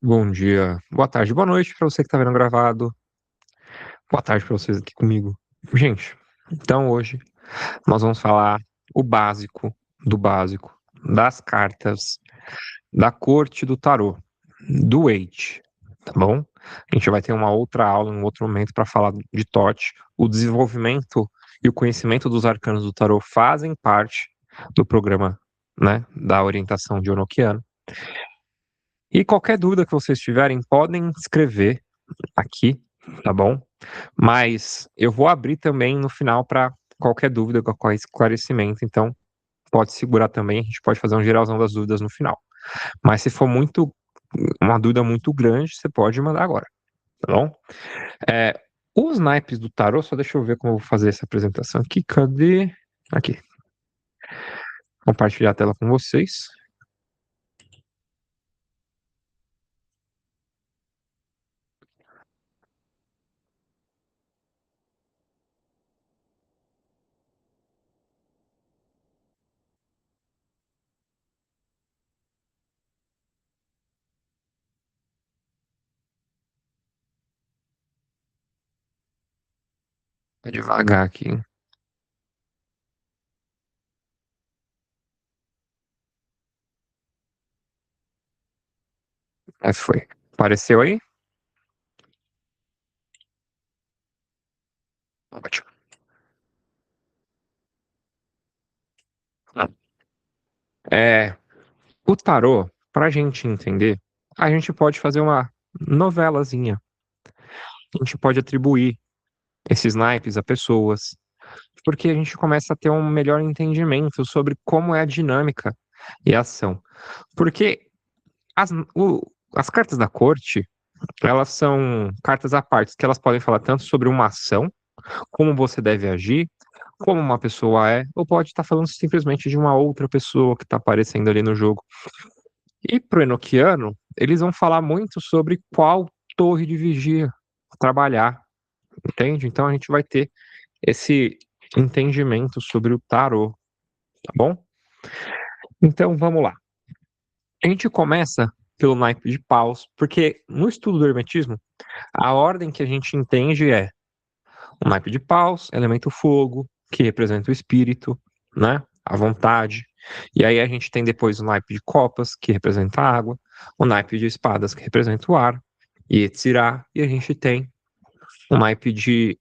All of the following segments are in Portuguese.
Bom dia, boa tarde, boa noite para você que tá vendo gravado. Boa tarde para vocês aqui comigo. Gente, então hoje nós vamos falar o básico do básico das cartas da corte do tarô, do Waite, tá bom? A gente vai ter uma outra aula em um outro momento para falar de TOT. O desenvolvimento e o conhecimento dos arcanos do tarô fazem parte do programa, né, da orientação de Enochiano. E qualquer dúvida que vocês tiverem, podem escrever aqui, tá bom? Mas eu vou abrir também no final para qualquer dúvida, qualquer esclarecimento, então pode segurar também, a gente pode fazer um geralzão das dúvidas no final. Mas se for uma dúvida muito grande, você pode mandar agora, tá bom? É, os naipes do tarô, só deixa eu ver como eu vou fazer essa apresentação aqui, cadê? Aqui. Compartilhar a tela com vocês. Vai devagar aqui, hein? Aí foi. Apareceu aí? Ótimo. É, o tarô, pra gente entender, a gente pode fazer uma novelazinha. A gente pode atribuir esses naipes a pessoas, porque a gente começa a ter um melhor entendimento sobre como é a dinâmica e a ação. Porque as, as cartas da corte, elas são cartas à parte, que elas podem falar tanto sobre uma ação, como você deve agir, como uma pessoa é, ou pode estar falando simplesmente de uma outra pessoa que está aparecendo ali no jogo. E pro Enochiano, eles vão falar muito sobre qual torre de vigia trabalhar, entende? Então a gente vai ter esse entendimento sobre o tarô, tá bom? Então vamos lá. A gente começa pelo naipe de paus, porque no estudo do hermetismo, a ordem que a gente entende é o naipe de paus, elemento fogo, que representa o espírito, né? A vontade. E aí a gente tem depois o naipe de copas, que representa a água, o naipe de espadas, que representa o ar, e Etzirá, e a gente tem o naipe de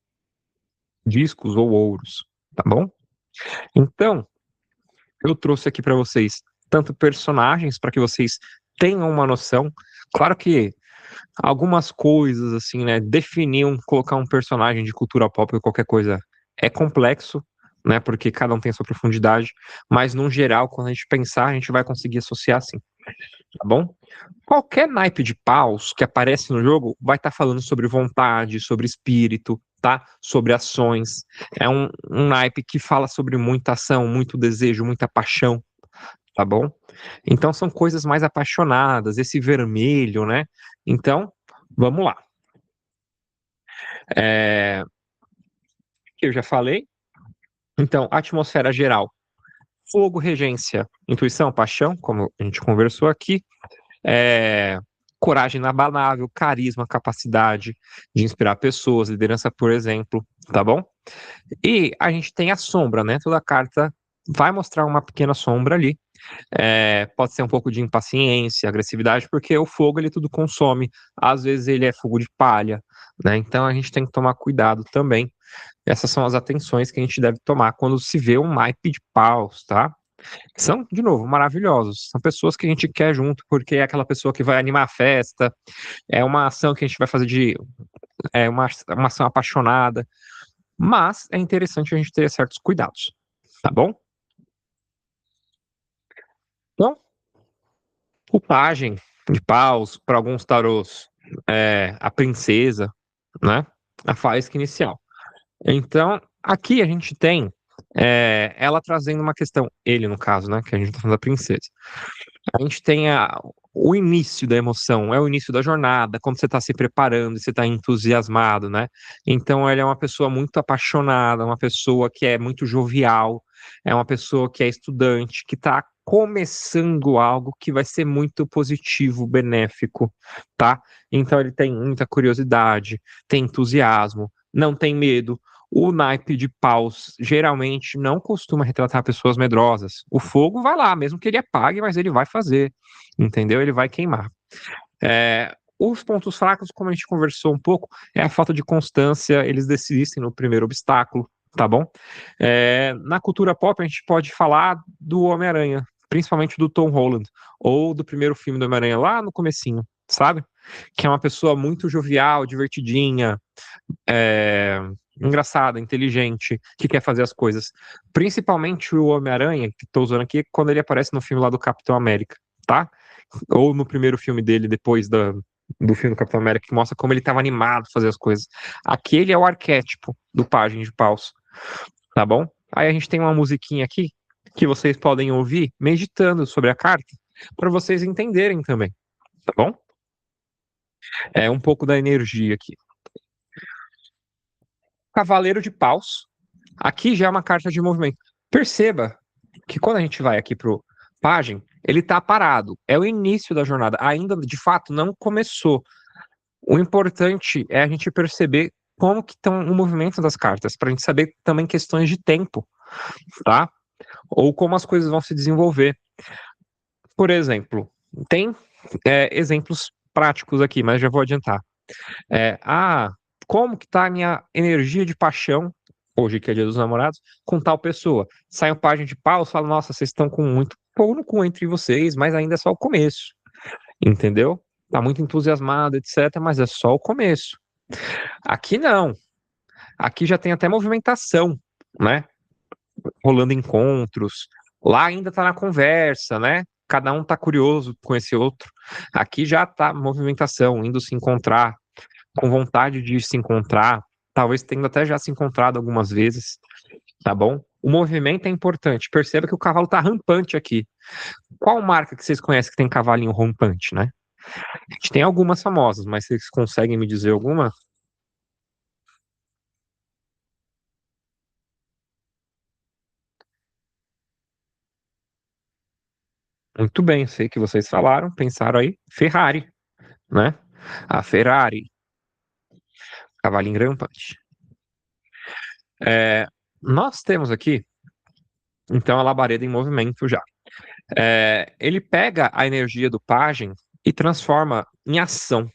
discos ou ouros, tá bom? Então, eu trouxe aqui para vocês tanto personagens para que vocês tenham uma noção. Claro que algumas coisas, assim, né, colocar um personagem de cultura pop ou qualquer coisa é complexo, né, porque cada um tem a sua profundidade, mas no geral, quando a gente pensar, a gente vai conseguir associar assim, tá bom? Qualquer naipe de paus que aparece no jogo vai estar falando sobre vontade, sobre espírito, tá? Sobre ações. É um naipe que fala sobre muita ação, muito desejo, muita paixão, tá bom? Então são coisas mais apaixonadas, esse vermelho, né? Então, vamos lá. É, eu já falei. Então, atmosfera geral. Fogo, regência, intuição, paixão, como a gente conversou aqui. É, coragem inabalável, carisma, capacidade de inspirar pessoas, liderança, por exemplo, tá bom? E a gente tem a sombra, né? Toda carta vai mostrar uma pequena sombra ali. Pode ser um pouco de impaciência, agressividade, porque o fogo ele tudo consome. Às vezes ele é fogo de palha, né? Então a gente tem que tomar cuidado também. Essas são as atenções que a gente deve tomar quando se vê um naipe de paus, tá? São, de novo, maravilhosos. São pessoas que a gente quer junto, porque é aquela pessoa que vai animar a festa, é uma ação que a gente vai fazer uma ação apaixonada. Mas é interessante a gente ter certos cuidados, tá bom? Então, o pajem de paus, para alguns tarôs, a princesa, né? A faísca inicial. Então, aqui a gente tem ela trazendo uma questão, ele no caso, né? Que a gente tá falando da princesa. A gente tem o início da emoção, é o início da jornada, quando você está se preparando, você está entusiasmado, né? Então, ele é uma pessoa muito apaixonada, uma pessoa que é muito jovial, é uma pessoa que é estudante, que está começando algo que vai ser muito positivo, benéfico, tá? Então ele tem muita curiosidade, tem entusiasmo, não tem medo. O naipe de paus geralmente não costuma retratar pessoas medrosas. O fogo vai lá, mesmo que ele apague, mas ele vai fazer, entendeu? Ele vai queimar. Os pontos fracos, como a gente conversou um pouco, é a falta de constância, eles desistem no primeiro obstáculo, tá bom? Na cultura pop, a gente pode falar do Homem-Aranha, principalmente do Tom Holland, ou do primeiro filme do Homem-Aranha lá no comecinho, sabe? Que é uma pessoa muito jovial, divertidinha, engraçada, inteligente, que quer fazer as coisas. Principalmente o Homem-Aranha, que estou usando aqui, quando ele aparece no filme lá do Capitão América, tá? Ou no primeiro filme dele, depois do filme do Capitão América, que mostra como ele estava animado a fazer as coisas. Aquele é o arquétipo do Pajem de Paus, tá bom? Aí a gente tem uma musiquinha aqui que vocês podem ouvir meditando sobre a carta, para vocês entenderem também, tá bom? É um pouco da energia aqui. Cavaleiro de Paus. Aqui já é uma carta de movimento. Perceba que quando a gente vai aqui pro Pajem, ele tá parado. É o início da jornada. Ainda, de fato, não começou. O importante é a gente perceber como que estão o movimento das cartas, para a gente saber também questões de tempo, tá? Ou como as coisas vão se desenvolver. Por exemplo, tem exemplos práticos aqui, mas já vou adiantar. Como que tá a minha energia de paixão, hoje que é dia dos namorados, com tal pessoa? Sai um página de paus, fala, nossa, vocês estão com muito pão no cu entre vocês, mas ainda é só o começo, entendeu? Tá muito entusiasmado, etc, mas é só o começo. Aqui não. Aqui já tem até movimentação, né? Rolando encontros. Lá ainda tá na conversa, né? Cada um tá curioso com esse outro. Aqui já tá movimentação, indo se encontrar, com vontade de se encontrar, talvez tendo até já se encontrado algumas vezes, tá bom? O movimento é importante. Perceba que o cavalo tá rampante aqui. Qual marca que vocês conhecem que tem cavalinho rampante, né? A gente tem algumas famosas, mas vocês conseguem me dizer alguma? Muito bem, sei que vocês falaram, pensaram aí, Ferrari, né? A Ferrari, cavalinho rampante. Nós temos aqui, então, a labareda em movimento já. Ele pega a energia do pajem e transforma em ação,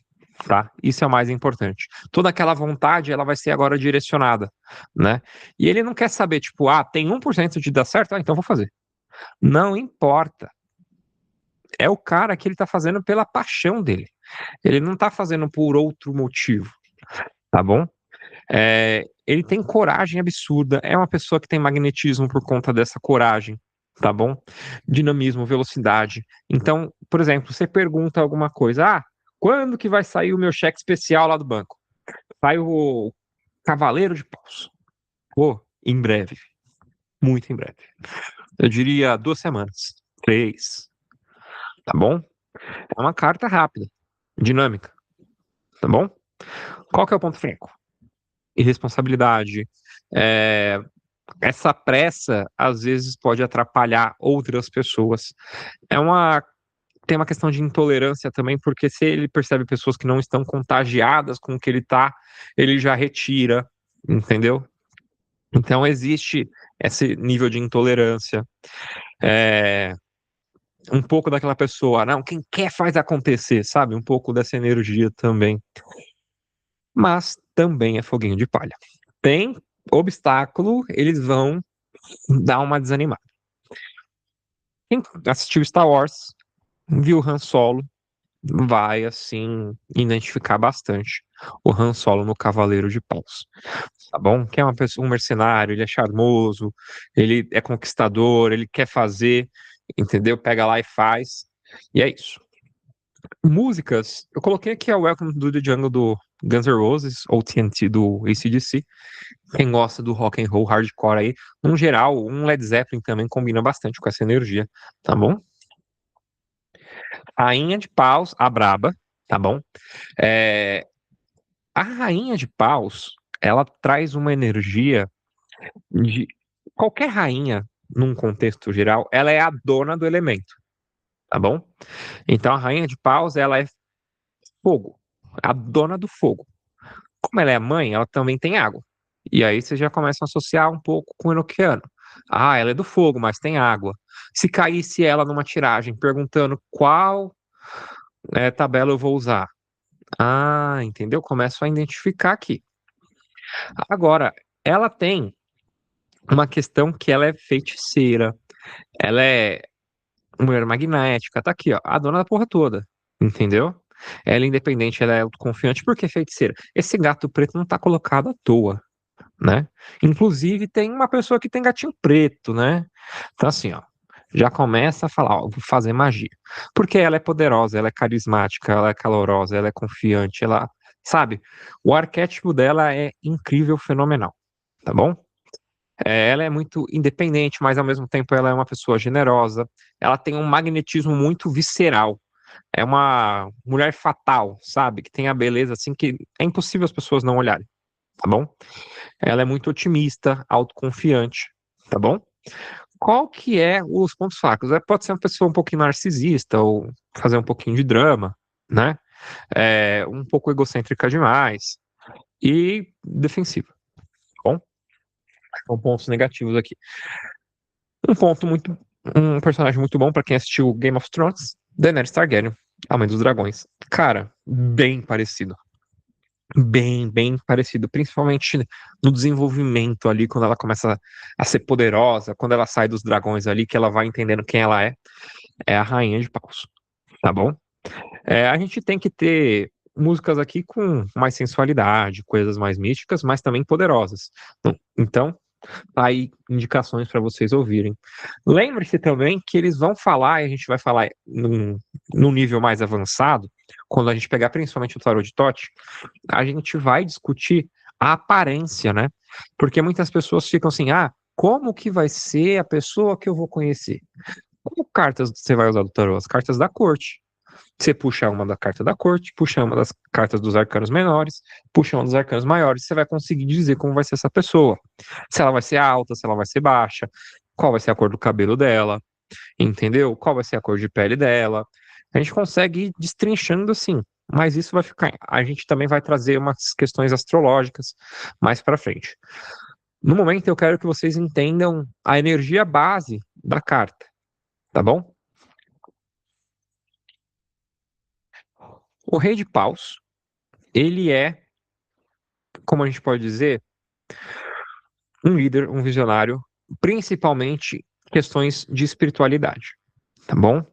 tá? Isso é o mais importante. Toda aquela vontade, ela vai ser agora direcionada, né? E ele não quer saber, tipo, tem 1% de dar certo, então vou fazer. Não importa. É o cara que ele tá fazendo pela paixão dele. Ele não tá fazendo por outro motivo, tá bom? Ele tem coragem absurda, é uma pessoa que tem magnetismo por conta dessa coragem, tá bom? Dinamismo, velocidade. Então, por exemplo, você pergunta alguma coisa, quando que vai sair o meu cheque especial lá do banco? Sai o Cavaleiro de Paus. Pô, em breve, muito em breve. Eu diria 2 semanas, 3, tá bom? É uma carta rápida, dinâmica, tá bom? Qual que é o ponto fraco? Irresponsabilidade, é, essa pressa às vezes pode atrapalhar outras pessoas. É uma Tem uma questão de intolerância também, porque se ele percebe pessoas que não estão contagiadas com o que ele tá, ele já retira, entendeu? Então existe esse nível de intolerância. É, um pouco daquela pessoa, não, quem quer faz acontecer, sabe? Um pouco dessa energia também. Mas também é foguinho de palha. Tem obstáculo, eles vão dar uma desanimada. Quem assistiu Star Wars, viu Han Solo, vai, assim, identificar bastante o Han Solo no Cavaleiro de Paus, tá bom? Que é uma pessoa, um mercenário, ele é charmoso, ele é conquistador, ele quer fazer, entendeu? Pega lá e faz, e é isso. Músicas, eu coloquei aqui a Welcome to the Jungle do Guns N' Roses, ou TNT do AC/DC. Quem gosta do rock and roll hardcore aí, no geral, um Led Zeppelin também combina bastante com essa energia, tá bom? Rainha de Paus, a braba, tá bom? É, a Rainha de Paus, ela traz uma energia de qualquer rainha. num contexto geral, ela é a dona do elemento, tá bom? Então a rainha de paus, ela é fogo, a dona do fogo. Como ela é a mãe, ela também tem água. E aí você já começa a associar um pouco com o enoquiano. Ah, ela é do fogo, mas tem água. Se caísse ela numa tiragem perguntando qual tabela eu vou usar. Ah, entendeu? Começo a identificar aqui. Agora, ela tem uma questão que ela é feiticeira, ela é mulher magnética, tá aqui, ó, a dona da porra toda, entendeu? Ela é independente, ela é autoconfiante, porque é feiticeira. Esse gato preto não tá colocado à toa, né? Inclusive, tem uma pessoa que tem gatinho preto, né? Então, assim, ó, já começa a falar, ó, vou fazer magia. Porque ela é poderosa, ela é carismática, ela é calorosa, ela é confiante, ela, sabe? O arquétipo dela é incrível, fenomenal, tá bom? Ela é muito independente, mas ao mesmo tempo ela é uma pessoa generosa. Ela tem um magnetismo muito visceral. É uma mulher fatal, sabe? Que tem a beleza assim que é impossível as pessoas não olharem, tá bom? Ela é muito otimista, autoconfiante, tá bom? Qual que é os pontos fracos? Pode ser uma pessoa um pouquinho narcisista ou fazer um pouquinho de drama, né? Um pouco egocêntrica demais e defensiva, tá bom? São pontos negativos aqui. Um personagem muito bom pra quem assistiu Game of Thrones, Daenerys Targaryen, a mãe dos dragões. Cara, bem parecido. Bem parecido, principalmente no desenvolvimento ali, quando ela começa a ser poderosa, quando ela sai dos dragões ali, que ela vai entendendo quem ela é a rainha de paus, tá bom? A gente tem que ter músicas aqui com mais sensualidade, coisas mais místicas, mas também poderosas. Então, tá aí indicações para vocês ouvirem. Lembre-se também que eles vão falar, e a gente vai falar num nível mais avançado, quando a gente pegar principalmente o tarot de Tote, a gente vai discutir a aparência, né? Porque muitas pessoas ficam assim, como que vai ser a pessoa que eu vou conhecer? Qual cartas você vai usar do tarot? As cartas da corte. Você puxa uma da carta da corte, puxa uma das cartas dos arcanos menores, puxa uma dos arcanos maiores, você vai conseguir dizer como vai ser essa pessoa. Se ela vai ser alta, se ela vai ser baixa, qual vai ser a cor do cabelo dela, entendeu? Qual vai ser a cor de pele dela. A gente consegue ir destrinchando assim, mas isso vai ficar. A gente também vai trazer umas questões astrológicas mais para frente. No momento, eu quero que vocês entendam a energia base da carta, tá bom? O Rei de Paus, ele é, como a gente pode dizer, um líder, um visionário, principalmente questões de espiritualidade, tá bom?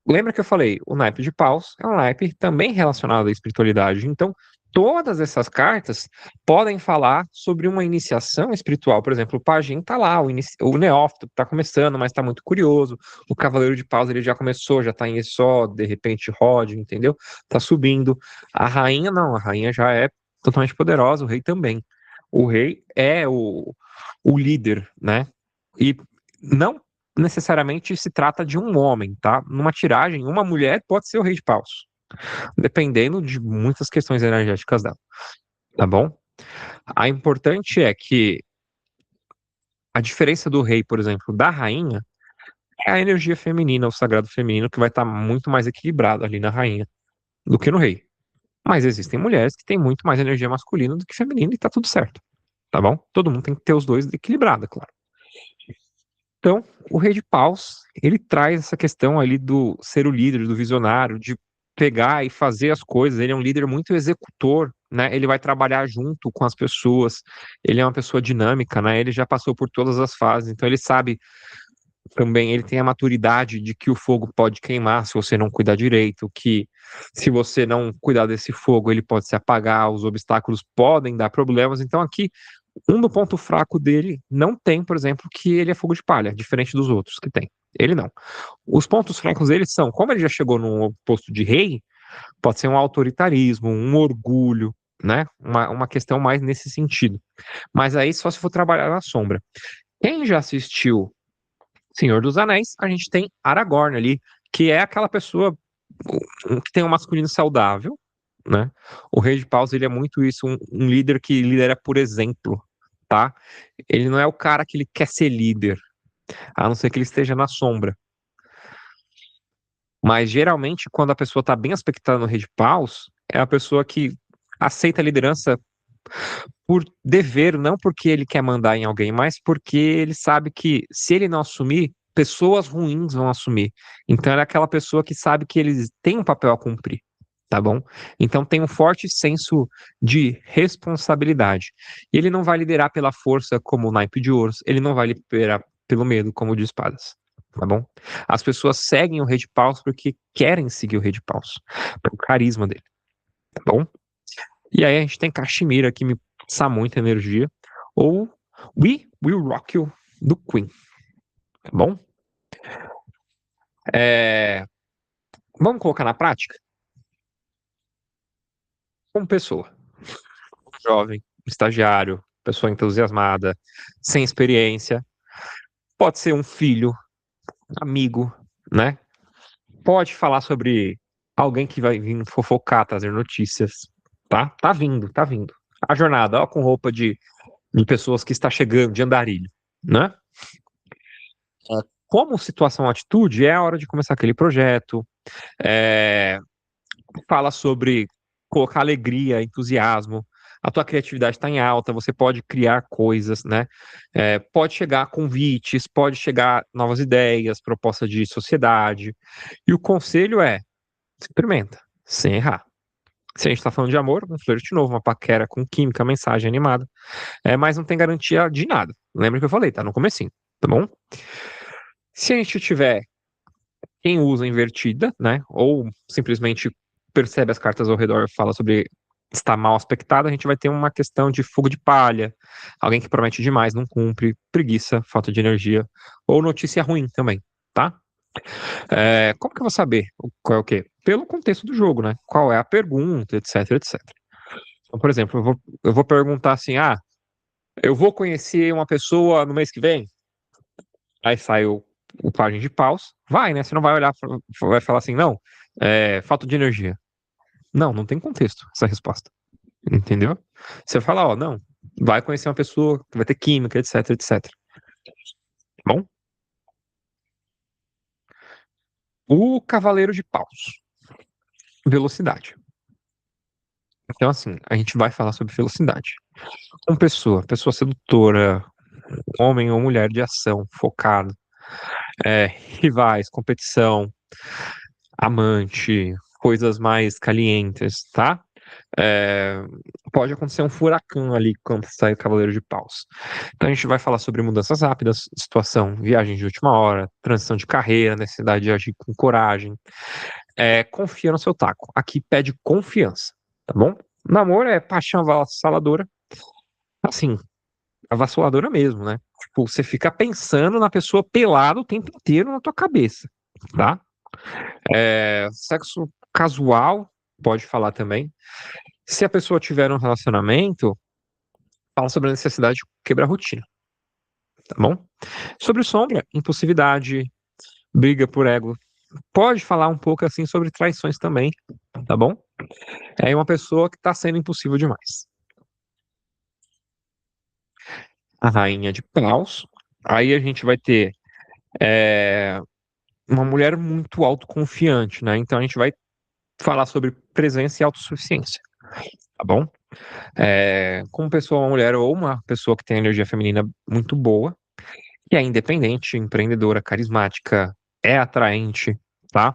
Lembra que eu falei, o naipe de paus é um naipe também relacionado à espiritualidade. Então, todas essas cartas podem falar sobre uma iniciação espiritual. Por exemplo, o pajem tá lá, o neófito tá começando, mas tá muito curioso. O cavaleiro de paus, ele já começou, já tá em Esó, de repente Rod, entendeu? Tá subindo. A rainha não, a rainha já é totalmente poderosa, o rei também. O rei é o líder, né? E não necessariamente se trata de um homem, tá? Numa tiragem, uma mulher pode ser o rei de paus, dependendo de muitas questões energéticas dela, tá bom? A importante é que a diferença do rei, por exemplo, da rainha, é a energia feminina, o sagrado feminino, que vai estar muito mais equilibrado ali na rainha do que no rei. Mas existem mulheres que têm muito mais energia masculina do que feminina e tá tudo certo, tá bom? Todo mundo tem que ter os dois equilibrado, é claro. Então, o Rei de Paus, ele traz essa questão ali do ser o líder, do visionário, de pegar e fazer as coisas. Ele é um líder muito executor, né? Ele vai trabalhar junto com as pessoas. Ele é uma pessoa dinâmica, né? Ele já passou por todas as fases, então ele sabe também, ele tem a maturidade de que o fogo pode queimar se você não cuidar direito, que se você não cuidar desse fogo, ele pode se apagar, os obstáculos podem dar problemas. Então aqui do ponto fraco dele não tem, por exemplo, que ele é fogo de palha, diferente dos outros que tem. Ele não. Os pontos fracos dele são, como ele já chegou no posto de rei, pode ser um autoritarismo, um orgulho, né? Uma questão mais nesse sentido. Mas aí só se for trabalhar na sombra. Quem já assistiu Senhor dos Anéis, a gente tem Aragorn ali, que é aquela pessoa que tem um masculino saudável, né? O Rei de Paus, ele é muito isso, um líder que lidera por exemplo, tá? Ele não é o cara que ele quer ser líder, a não ser que ele esteja na sombra. Mas geralmente, quando a pessoa está bem aspectada no rei de paus, é a pessoa que aceita a liderança por dever, não porque ele quer mandar em alguém, mas porque ele sabe que se ele não assumir, pessoas ruins vão assumir. Então, é aquela pessoa que sabe que eles têm um papel a cumprir, tá bom? Então, tem um forte senso de responsabilidade. E ele não vai liderar pela força como o naipe de ouros, ele não vai liderar pelo medo como o de espadas. Tá bom? As pessoas seguem o rei de paus porque querem seguir o rei de paus, pelo carisma dele, tá bom? E aí a gente tem Kashmir que me passa muita energia. Ou We Will Rock You, do Queen. Tá bom? É, vamos colocar na prática? Como pessoa. Jovem, estagiário, pessoa entusiasmada, sem experiência. Pode ser um filho, amigo, né? Pode falar sobre alguém que vai vir fofocar, trazer notícias. Tá? Tá vindo, tá vindo. A jornada, ó, com roupa de pessoas que está chegando, de andarilho, né? Como situação atitude, é a hora de começar aquele projeto, é, fala sobre colocar alegria, entusiasmo, a tua criatividade está em alta, você pode criar coisas, né? Pode chegar convites, pode chegar novas ideias, proposta de sociedade, e o conselho é, experimenta, sem errar. Se a gente está falando de amor, um flerte novo, uma paquera com química, mensagem animada, mas não tem garantia de nada. Lembra que eu falei, tá no comecinho, tá bom? Se a gente tiver quem usa invertida, né? Ou simplesmente percebe as cartas ao redor e fala sobre estar mal aspectado, a gente vai ter uma questão de fogo de palha, alguém que promete demais, não cumpre, preguiça, falta de energia, ou notícia ruim também, tá? Como que eu vou saber qual é o quê? Pelo contexto do jogo, né? Qual é a pergunta, etc, etc. Então, por exemplo, eu vou perguntar assim, eu vou conhecer uma pessoa no mês que vem? Aí sai o pajem de paus, vai, né? Você não vai olhar, vai falar assim, não, falta de energia. Não, não tem contexto essa resposta, entendeu? Você fala, ó, não, vai conhecer uma pessoa que vai ter química, etc, etc. Bom, o cavaleiro de paus, velocidade. Então, assim, a gente vai falar sobre velocidade. Uma pessoa sedutora, homem ou mulher de ação, focado, rivais, competição, amante, coisas mais calientes, tá? É, pode acontecer um furacão ali quando sai o Cavaleiro de Paus. Então a gente vai falar sobre mudanças rápidas, situação, viagem de última hora, transição de carreira, necessidade de agir com coragem. Confia no seu taco. Aqui pede confiança, tá bom? Namoro é paixão avassaladora, assim, avassaladora mesmo, né? Tipo, você fica pensando na pessoa pelada o tempo inteiro na tua cabeça, tá? Sexo casual, pode falar também. Se a pessoa tiver um relacionamento, fala sobre a necessidade de quebrar a rotina, tá bom? Sobre sombra, impulsividade, briga por ego. Pode falar um pouco assim sobre traições também, tá bom? É uma pessoa que tá sendo impulsiva demais. A rainha de paus. Aí a gente vai ter é, uma mulher muito autoconfiante, né? Então a gente vai falar sobre presença e autossuficiência, tá bom? Como pessoa, uma mulher ou uma pessoa que tem energia feminina muito boa, que é independente, empreendedora, carismática, é atraente, tá?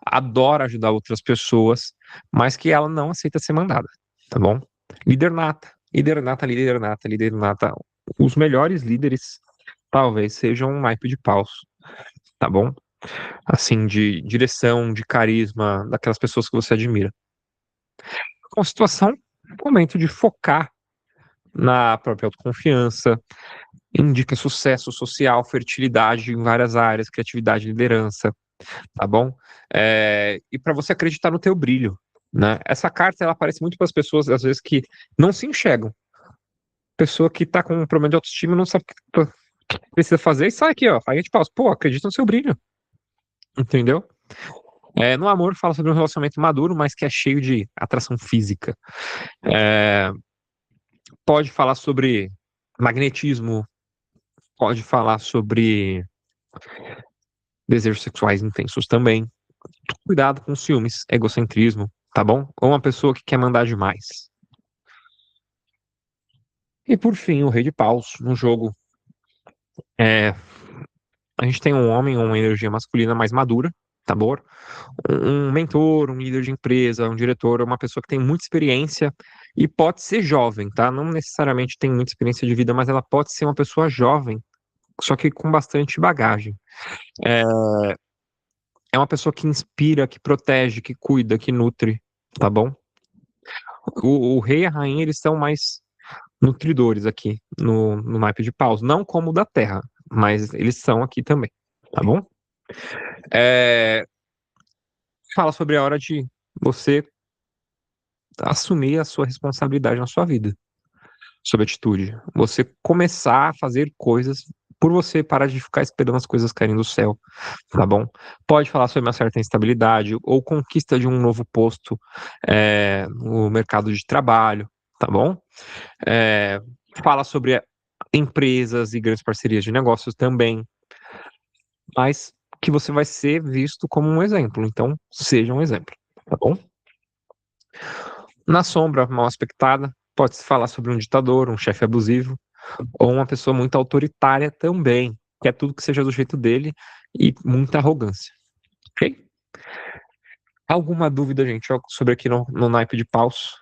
Adora ajudar outras pessoas, mas que ela não aceita ser mandada, tá bom? Líder nata, líder nata, líder nata, líder nata. Os melhores líderes talvez sejam um naipe de paus, tá bom? Assim, de direção, de carisma, daquelas pessoas que você admira. Com situação, momento de focar na própria autoconfiança, indica sucesso social, fertilidade em várias áreas, criatividade, liderança, tá bom? E para você acreditar no teu brilho, né? Essa carta ela aparece muito para as pessoas às vezes que não se enxergam. Pessoa que tá com um problema de autoestima não sabe o que precisa fazer e sai aqui, ó. Aí a gente pausa, pô, acredita no seu brilho, entendeu? No amor fala sobre um relacionamento maduro, mas que é cheio de atração física. É, pode falar sobre magnetismo, Pode falar sobre desejos sexuais intensos também. Cuidado com ciúmes, egocentrismo, tá bom? Ou uma pessoa que quer mandar demais. E por fim, o rei de paus no jogo. É, a gente tem um homem, uma energia masculina mais madura, tá bom? Um mentor, um líder de empresa, um diretor, uma pessoa que tem muita experiência e pode ser jovem, tá? Não necessariamente tem muita experiência de vida, mas ela pode ser uma pessoa jovem, só que com bastante bagagem. É, é uma pessoa que inspira, que protege, que cuida, que nutre, tá bom? O rei e a rainha, eles são mais nutridores aqui no naipe de paus. Não como o da Terra, mas eles são aqui também, tá bom? É, fala sobre a hora de você assumir a sua responsabilidade na sua vida, sobre atitude. Você começar a fazer coisas por você, parar de ficar esperando as coisas caírem do céu, tá bom? Pode falar sobre uma certa instabilidade ou conquista de um novo posto no mercado de trabalho, tá bom? É, fala sobre empresas e grandes parcerias de negócios também, mas que você vai ser visto como um exemplo, então seja um exemplo, tá bom? Na sombra, mal aspectada, pode-se falar sobre um ditador, um chefe abusivo, ou uma pessoa muito autoritária também, que é tudo que seja do jeito dele e muita arrogância, ok? Alguma dúvida, gente, sobre aqui no naipe de paus?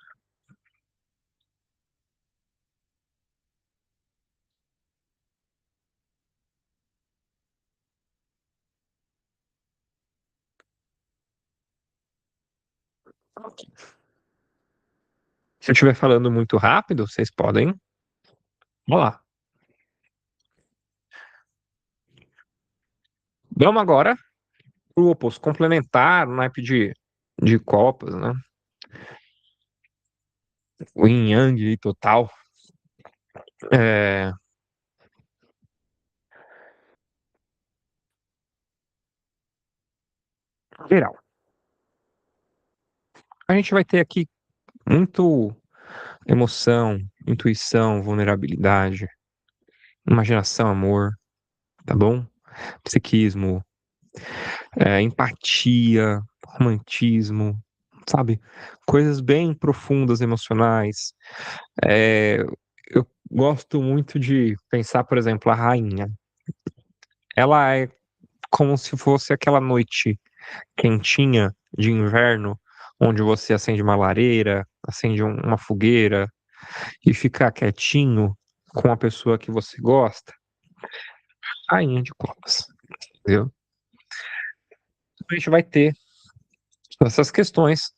Se eu estiver falando muito rápido, vocês podem falar. Vamos agora para o oposto, complementar o naipe de copas, né? O yin yang e total. É, geral. A gente vai ter aqui muito emoção, intuição, vulnerabilidade, imaginação, amor, tá bom? Psiquismo, empatia, romantismo, sabe? Coisas bem profundas, emocionais. É, eu gosto muito de pensar, por exemplo, a rainha. Ela é como se fosse aquela noite quentinha de inverno, onde você acende uma lareira, acende uma fogueira e fica quietinho com a pessoa que você gosta. Rainha de copas, entendeu? A gente vai ter essas questões.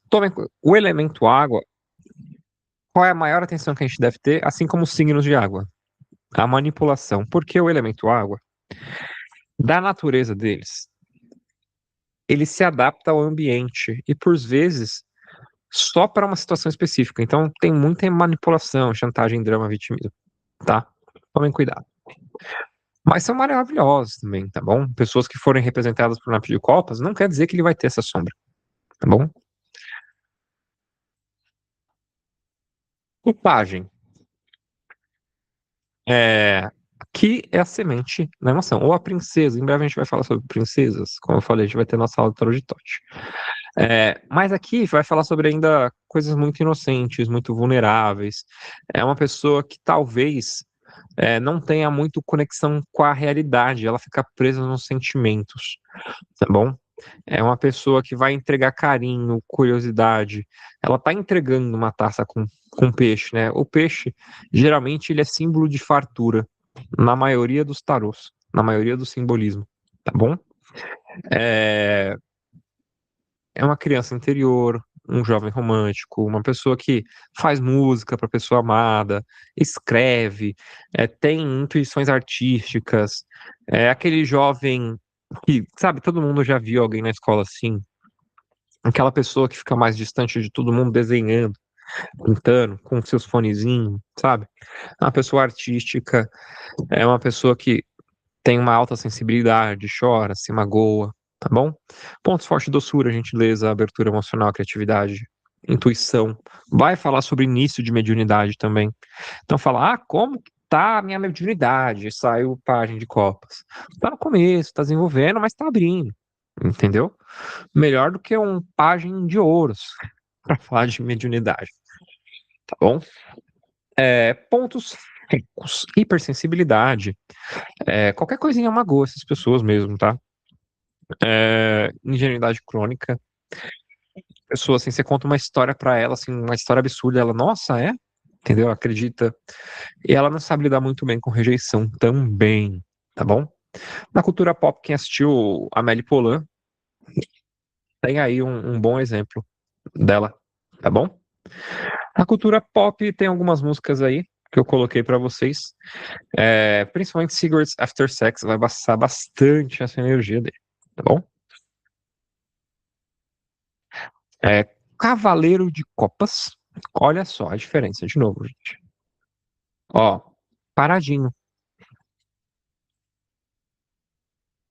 O elemento água, qual é a maior atenção que a gente deve ter, assim como os signos de água? A manipulação. Porque o elemento água, da natureza deles, ele se adapta ao ambiente e, por vezes, só para uma situação específica. Então, tem muita manipulação, chantagem, drama, vitimismo, tá? Tomem cuidado. Mas são maravilhosos também, tá bom? Pessoas que forem representadas por naipe de copas, não quer dizer que ele vai ter essa sombra, tá bom? O pajem. Que é a semente da emoção. Ou a princesa. Em breve a gente vai falar sobre princesas. Como eu falei, a gente vai ter nossa aula de tarot de Tote. Mas aqui vai falar sobre ainda coisas muito inocentes, muito vulneráveis. É uma pessoa que talvez não tenha muito conexão com a realidade. Ela fica presa nos sentimentos, tá bom? É uma pessoa que vai entregar carinho, curiosidade. Ela tá entregando uma taça com peixe, né? O peixe, geralmente, ele é símbolo de fartura, na maioria dos tarôs, na maioria do simbolismo, tá bom? É, é uma criança interior, um jovem romântico, uma pessoa que faz música para pessoa amada, escreve, tem intuições artísticas, é aquele jovem que, sabe, todo mundo já viu alguém na escola assim, aquela pessoa que fica mais distante de todo mundo desenhando, pintando, com seus fonezinhos, sabe? É uma pessoa artística, é uma pessoa que tem uma alta sensibilidade, chora, se magoa, tá bom? Pontos fortes: doçura, gentileza, abertura emocional, criatividade, intuição. Vai falar sobre início de mediunidade também. Então fala, como? tá a minha mediunidade, saiu página de copas. Tá no começo, tá desenvolvendo, mas tá abrindo, entendeu? Melhor do que um página de ouros para falar de mediunidade, tá bom? Pontos fracos, hipersensibilidade, qualquer coisinha magoa essas pessoas mesmo, tá? Ingenuidade crônica, pessoa assim, você conta uma história pra ela, assim, uma história absurda, ela, nossa, é? Entendeu? Acredita. E ela não sabe lidar muito bem com rejeição também, tá bom? Na cultura pop, quem assistiu Amélie Poulain tem aí um bom exemplo dela, tá bom? Na cultura pop tem algumas músicas aí que eu coloquei pra vocês, principalmente Cigarettes After Sex, vai passar bastante essa energia dele, tá bom? Cavaleiro de Copas, olha só a diferença de novo, gente. Ó, paradinho,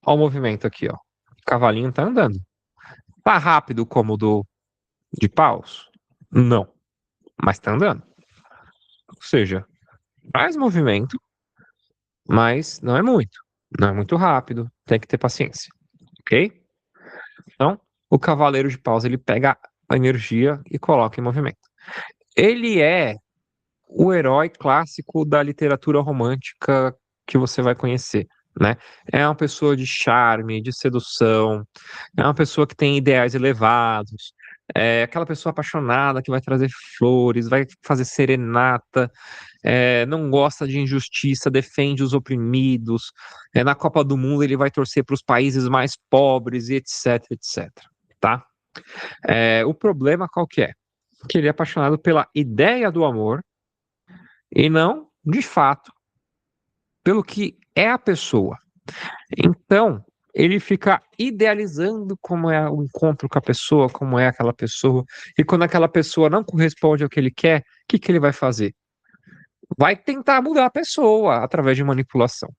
ó o movimento aqui, ó. O cavalinho tá andando. Tá rápido como o do de paus? Não, mas tá andando. Ou seja, faz movimento, mas não é muito. Não é muito rápido, tem que ter paciência, ok? Então, o cavaleiro de paus, ele pega a energia e coloca em movimento. Ele é o herói clássico da literatura romântica que você vai conhecer, né? É uma pessoa de charme, de sedução, é uma pessoa que tem ideais elevados, é aquela pessoa apaixonada que vai trazer flores, vai fazer serenata, não gosta de injustiça, defende os oprimidos, na Copa do Mundo ele vai torcer para os países mais pobres e etc, etc, tá? O problema qual que é? Que ele é apaixonado pela ideia do amor e não, de fato, pelo que é a pessoa. Então, ele fica idealizando como é o encontro com a pessoa, como é aquela pessoa, e quando aquela pessoa não corresponde ao que ele quer, o que que ele vai fazer? Vai tentar mudar a pessoa através de manipulação,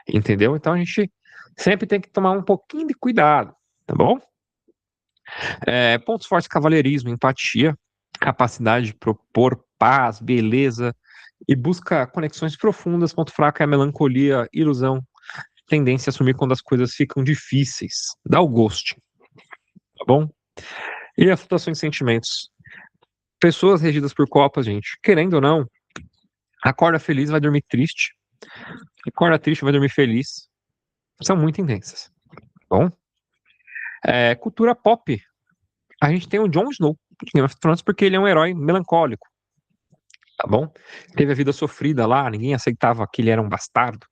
entendeu? Então a gente sempre tem que tomar um pouquinho de cuidado, tá bom? Pontos fortes: cavalheirismo, empatia, capacidade de propor paz, beleza e busca conexões profundas. Ponto fraco é a melancolia, ilusão, tendência a assumir quando as coisas ficam difíceis. Dá o gosto, tá bom? E as flutuações de sentimentos. Pessoas regidas por copas, gente, querendo ou não, acorda feliz, vai dormir triste. Acorda triste, vai dormir feliz. São muito intensas, tá bom? Cultura pop. A gente tem o Jon Snow de Game of Thrones porque ele é um herói melancólico, tá bom? Teve a vida sofrida lá, ninguém aceitava que ele era um bastardo,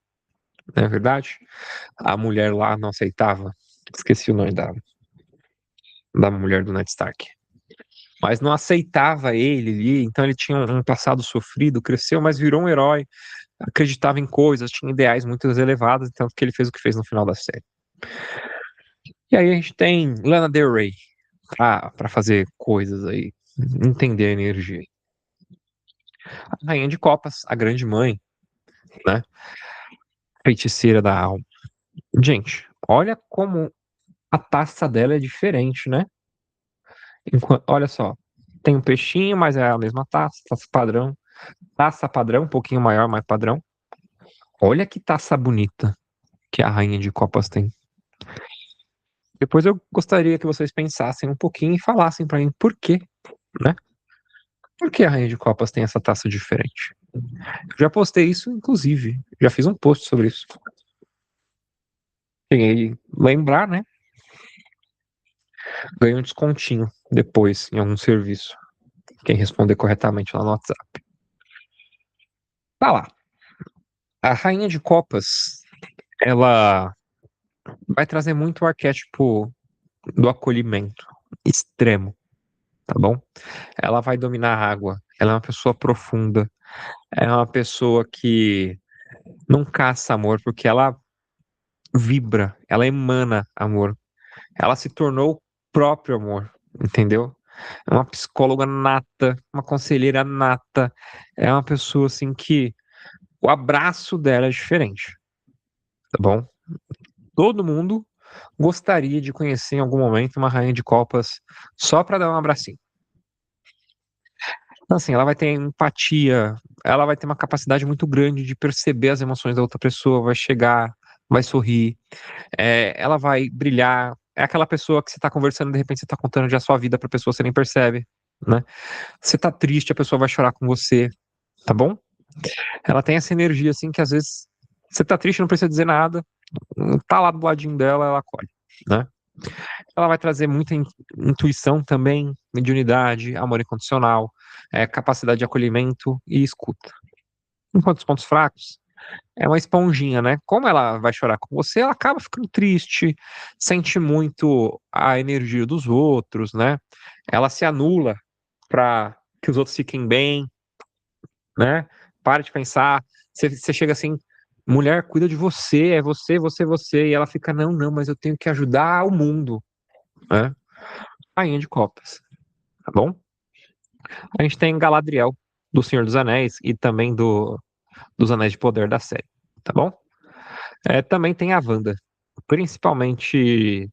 não é verdade? A mulher lá não aceitava. Esqueci o nome da mulher do Ned Stark. Mas não aceitava ele ali, então ele tinha um passado sofrido, cresceu, mas virou um herói, acreditava em coisas, tinha ideais muito elevados, tanto que ele fez o que fez no final da série. E aí a gente tem Lana Del Rey pra fazer coisas aí, entender a energia. A Rainha de Copas, a grande mãe, né? Feiticeira da alma. Gente, olha como a taça dela é diferente, né? Olha só, tem um peixinho, mas é a mesma taça padrão, um pouquinho maior, mais padrão. Olha que taça bonita que a Rainha de Copas tem. Depois eu gostaria que vocês pensassem um pouquinho e falassem pra mim por quê, né? Por que a Rainha de Copas tem essa taça diferente? Eu já postei isso, inclusive. Já fiz um post sobre isso. Cheguei lembrar, né? Ganho um descontinho depois em algum serviço. Quem responder corretamente lá no WhatsApp. Tá lá. A Rainha de Copas, ela vai trazer muito o arquétipo do acolhimento extremo, tá bom? Ela vai dominar a água. Ela é uma pessoa profunda. É uma pessoa que não caça amor, porque ela vibra, ela emana amor. Ela se tornou o próprio amor, entendeu? É uma psicóloga nata, uma conselheira nata. É uma pessoa assim que o abraço dela é diferente, tá bom? Todo mundo gostaria de conhecer em algum momento uma rainha de copas só para dar um abracinho. Então, assim, ela vai ter empatia, ela vai ter uma capacidade muito grande de perceber as emoções da outra pessoa, vai chegar, vai sorrir, ela vai brilhar. É aquela pessoa que você tá conversando, de repente você tá contando já a sua vida pra pessoa, você nem percebe, né? Você tá triste, a pessoa vai chorar com você, tá bom? Ela tem essa energia, assim, que às vezes você tá triste, não precisa dizer nada, tá lá do ladinho dela, ela acolhe, né? Ela vai trazer muita intuição também, mediunidade, amor incondicional, capacidade de acolhimento e escuta. Enquanto os pontos fracos é uma esponjinha, né? Como ela vai chorar com você, ela acaba ficando triste, sente muito a energia dos outros, né? Ela se anula para que os outros fiquem bem, né? Para de pensar. Você chega assim, mulher, cuida de você, é você, você, você. E ela fica, não, não, mas eu tenho que ajudar o mundo, né? Rainha de Copas, tá bom? A gente tem Galadriel, do Senhor dos Anéis, e também dos Anéis de Poder da série, tá bom? Também tem a Wanda, principalmente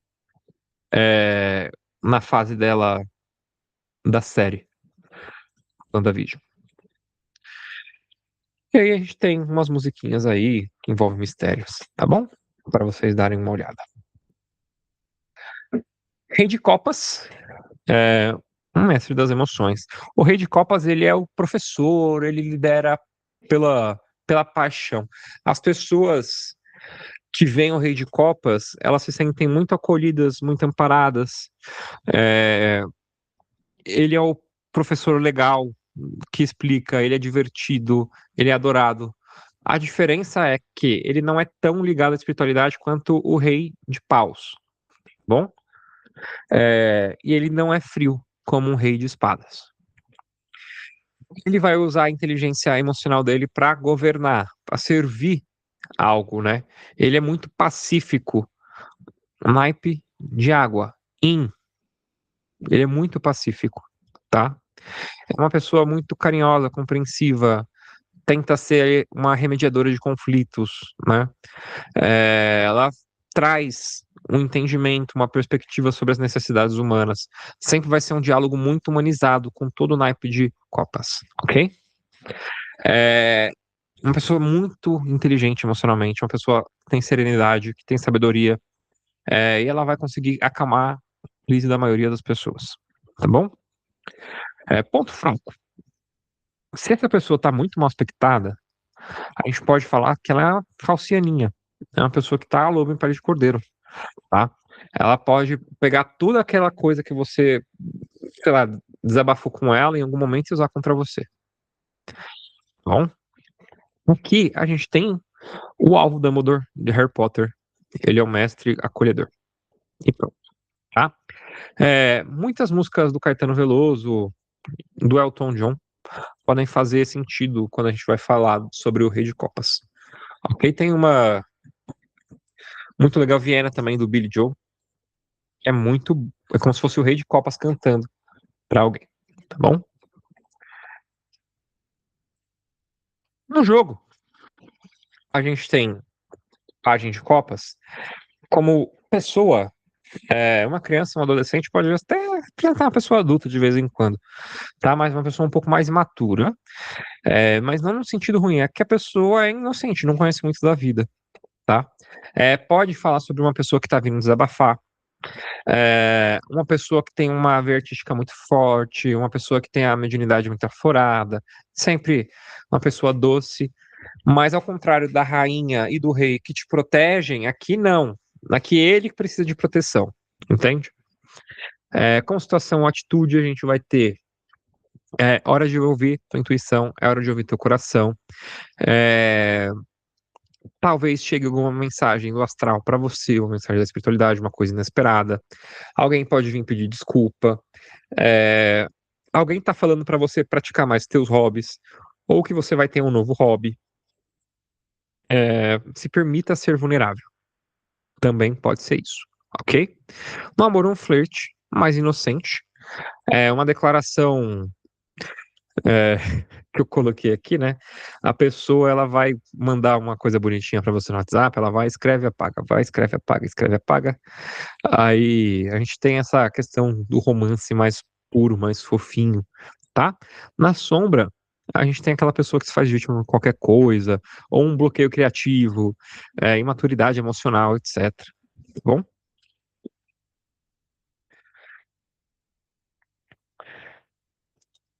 na fase dela da série WandaVision. E aí a gente tem umas musiquinhas aí que envolvem mistérios, tá bom? Para vocês darem uma olhada. Rei de Copas é um mestre das emoções. O Rei de Copas, ele é o professor, ele lidera pela paixão. As pessoas que veem o Rei de Copas, elas se sentem muito acolhidas, muito amparadas. É, ele é o professor legal que explica, ele é divertido, ele é adorado. A diferença é que ele não é tão ligado à espiritualidade quanto o Rei de Paus, bom? E ele não é frio como um Rei de Espadas. Ele vai usar a inteligência emocional dele para governar, para servir algo, né? Ele é muito pacífico, naipe de água, Yin. Ele é muito pacífico, tá? É uma pessoa muito carinhosa, compreensiva, tenta ser uma remediadora de conflitos, né? Ela traz um entendimento, uma perspectiva sobre as necessidades humanas. Sempre vai ser um diálogo muito humanizado com todo o naipe de copas, ok? É uma pessoa muito inteligente emocionalmente, uma pessoa que tem serenidade, que tem sabedoria, e ela vai conseguir acalmar a crise da maioria das pessoas, tá bom? Ponto fraco. Se essa pessoa está muito mal aspectada, a gente pode falar que ela é uma falcianinha. É uma pessoa que tá lobo em pele de cordeiro, tá? Ela pode pegar toda aquela coisa que você, sei lá, desabafou com ela em algum momento e usar contra você. Tá bom? Aqui a gente tem o alvo Dumbledore de Harry Potter. Ele é o mestre acolhedor. E pronto, tá? Muitas músicas do Caetano Veloso, do Elton John, podem fazer sentido quando a gente vai falar sobre o Rei de Copas. Ok? Tem uma muito legal, Viena também, do Billy Joel, que é como se fosse o Rei de Copas cantando pra alguém, tá bom? No jogo, a gente tem página de Copas como pessoa, uma criança, um adolescente pode até apresentar uma pessoa adulta de vez em quando, tá? Mas uma pessoa um pouco mais imatura, mas não no sentido ruim, é que a pessoa é inocente, não conhece muito da vida, tá? Pode falar sobre uma pessoa que tá vindo desabafar, uma pessoa que tem uma veia artística muito forte, uma pessoa que tem a mediunidade muito aflorada, sempre uma pessoa doce, mas ao contrário da rainha e do rei que te protegem, aqui não. Aqui ele que precisa de proteção, entende? Com situação, atitude, a gente vai ter hora de ouvir tua intuição, é hora de ouvir teu coração. Talvez chegue alguma mensagem do astral para você, uma mensagem da espiritualidade, uma coisa inesperada. Alguém pode vir pedir desculpa. É, alguém tá falando para você praticar mais teus hobbies, ou que você vai ter um novo hobby. Se permita ser vulnerável. Também pode ser isso, ok? No amor, um flerte mais inocente. Uma declaração é, que eu coloquei aqui, né? A pessoa ela vai mandar uma coisa bonitinha para você no WhatsApp, ela vai, escreve, apaga, vai, escreve, apaga, escreve, apaga. Aí a gente tem essa questão do romance mais puro, mais fofinho. tá? Na sombra, a gente tem aquela pessoa que se faz vítima de qualquer coisa, ou um bloqueio criativo, imaturidade emocional, etc. Tá bom?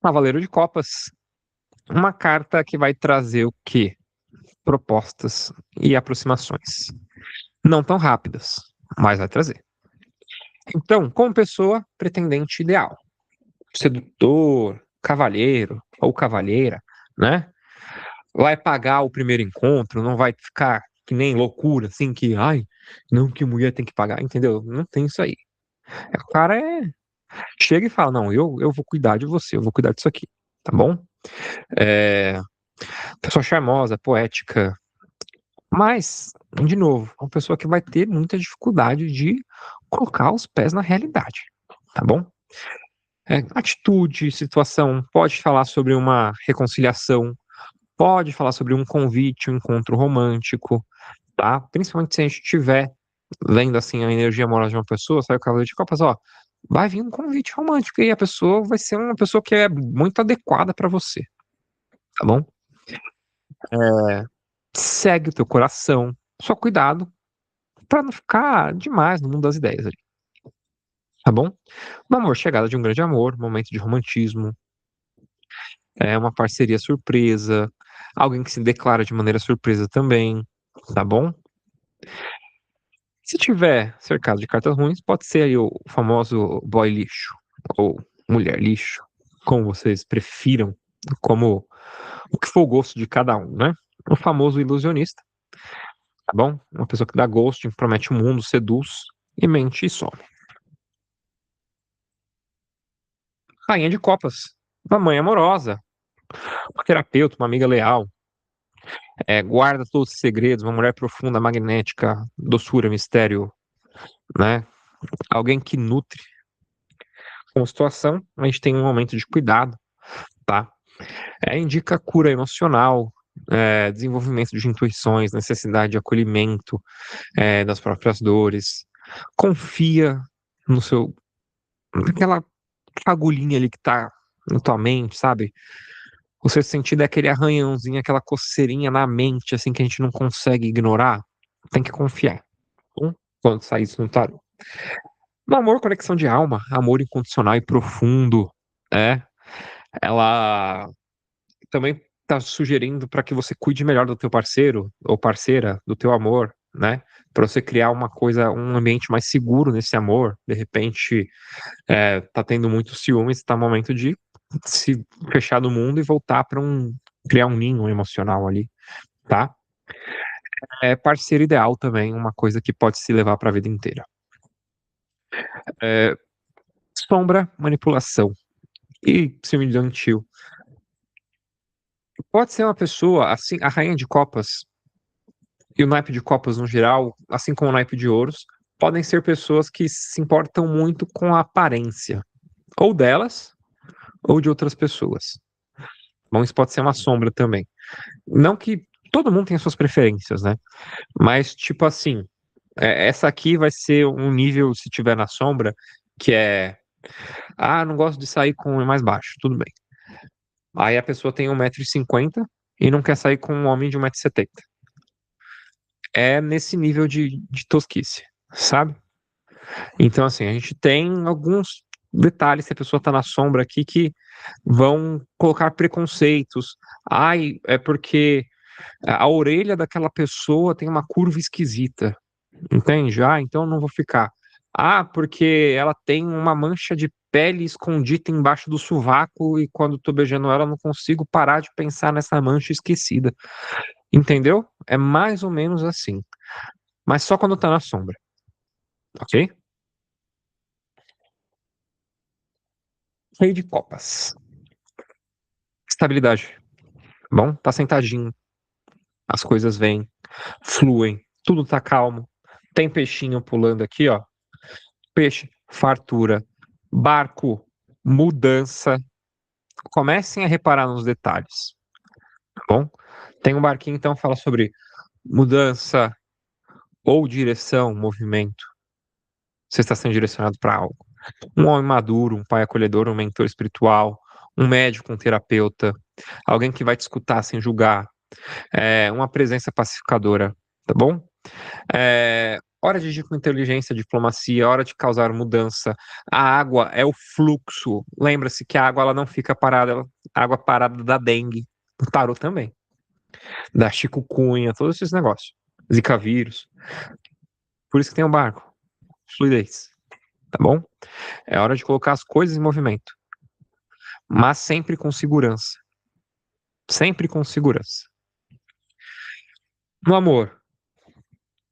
Cavaleiro de Copas, uma carta que vai trazer o quê? Propostas e aproximações. Não tão rápidas, mas vai trazer. Então, como pessoa, pretendente ideal, sedutor, cavalheiro ou cavalheira, né? Vai pagar o primeiro encontro, não vai ficar que nem loucura, assim, que, ai, não, que mulher tem que pagar, entendeu? Não tem isso aí. O cara chega e fala, não, eu vou cuidar de você, eu vou cuidar disso aqui, tá bom? É, pessoa charmosa, poética, mas, de novo, uma pessoa que vai ter muita dificuldade de colocar os pés na realidade, tá bom? Atitude, situação, pode falar sobre uma reconciliação, pode falar sobre um convite, um encontro romântico, tá? Principalmente se a gente tiver lendo assim a energia amorosa de uma pessoa, sai o cavaleiro de copas, ó, vai vir um convite romântico e a pessoa vai ser uma pessoa que é muito adequada pra você, tá bom? Segue o teu coração, só cuidado pra não ficar demais no mundo das ideias ali, tá bom? No amor, chegada de um grande amor, momento de romantismo, uma parceria surpresa, alguém que se declara de maneira surpresa também, tá bom? Se tiver cercado de cartas ruins, pode ser aí o famoso boy lixo ou mulher lixo, como vocês prefiram, como o que for o gosto de cada um, né? O famoso ilusionista, tá bom? Uma pessoa que dá ghosting, promete o mundo, seduz e mente e some. Rainha de copas, uma mãe amorosa, uma terapeuta, uma amiga leal, guarda todos os segredos, uma mulher profunda, magnética, doçura, mistério, né? Alguém que nutre. Com a situação, a gente tem um momento de cuidado, tá? Indica cura emocional, desenvolvimento de intuições, necessidade de acolhimento, das próprias dores. Confia no seu, naquela fagulhinha ali que tá na tua mente, sabe? O seu sentido é aquele arranhãozinho, aquela coceirinha na mente, assim, que a gente não consegue ignorar. Tem que confiar, tá bom? Quando sair isso no tarô. No amor, conexão de alma, amor incondicional e profundo, é. Ela também tá sugerindo para que você cuide melhor do teu parceiro ou parceira, do teu amor, né? Para você criar uma coisa, um ambiente mais seguro nesse amor. De repente, tá tendo muito ciúmes, tá no momento de se fechar do mundo e voltar para criar um ninho emocional ali, tá? Parceiro ideal também, uma coisa que pode se levar para a vida inteira. É, sombra, manipulação e ciúme infantil. Pode ser uma pessoa, assim, a rainha de copas e o naipe de copas no geral, assim como o naipe de ouros, podem ser pessoas que se importam muito com a aparência, ou delas, ou de outras pessoas. Bom, isso pode ser uma sombra também. Não que todo mundo tenha suas preferências, né? Mas, tipo assim, essa aqui vai ser um nível, se tiver na sombra, que não gosto de sair com o mais baixo, tudo bem. Aí a pessoa tem 1,50 m e não quer sair com um homem de 1,70 m. É nesse nível de tosquice, sabe? Então, assim, a gente tem alguns detalhes, se a pessoa tá na sombra aqui, que vão colocar preconceitos. Ai, é porque a orelha daquela pessoa tem uma curva esquisita, entende? Então não vou ficar. Porque ela tem uma mancha de pele escondida embaixo do sovaco e quando tô beijando ela, eu não consigo parar de pensar nessa mancha esquecida. Entendeu? É mais ou menos assim. Mas só quando tá na sombra, ok? Rei de copas. Estabilidade. Bom, tá sentadinho, as coisas vêm, fluem, tudo tá calmo. Tem peixinho pulando aqui, ó. Peixe, fartura, barco, mudança. Comecem a reparar nos detalhes, tá bom? Tem um barquinho, então, fala sobre mudança ou direção, movimento. Você está sendo direcionado para algo. Um homem maduro, um pai acolhedor, um mentor espiritual, um médico, um terapeuta, alguém que vai te escutar sem julgar, uma presença pacificadora, tá bom? Hora de agir com inteligência, diplomacia, hora de causar mudança. A água é o fluxo. Lembra-se que a água ela não fica parada, a água parada dá dengue. O tarô também. Da chikungunya, todos esses negócios. Zika vírus. Por isso que tem o barco. Fluidez. Tá bom? É hora de colocar as coisas em movimento. Mas sempre com segurança. Sempre com segurança. No amor,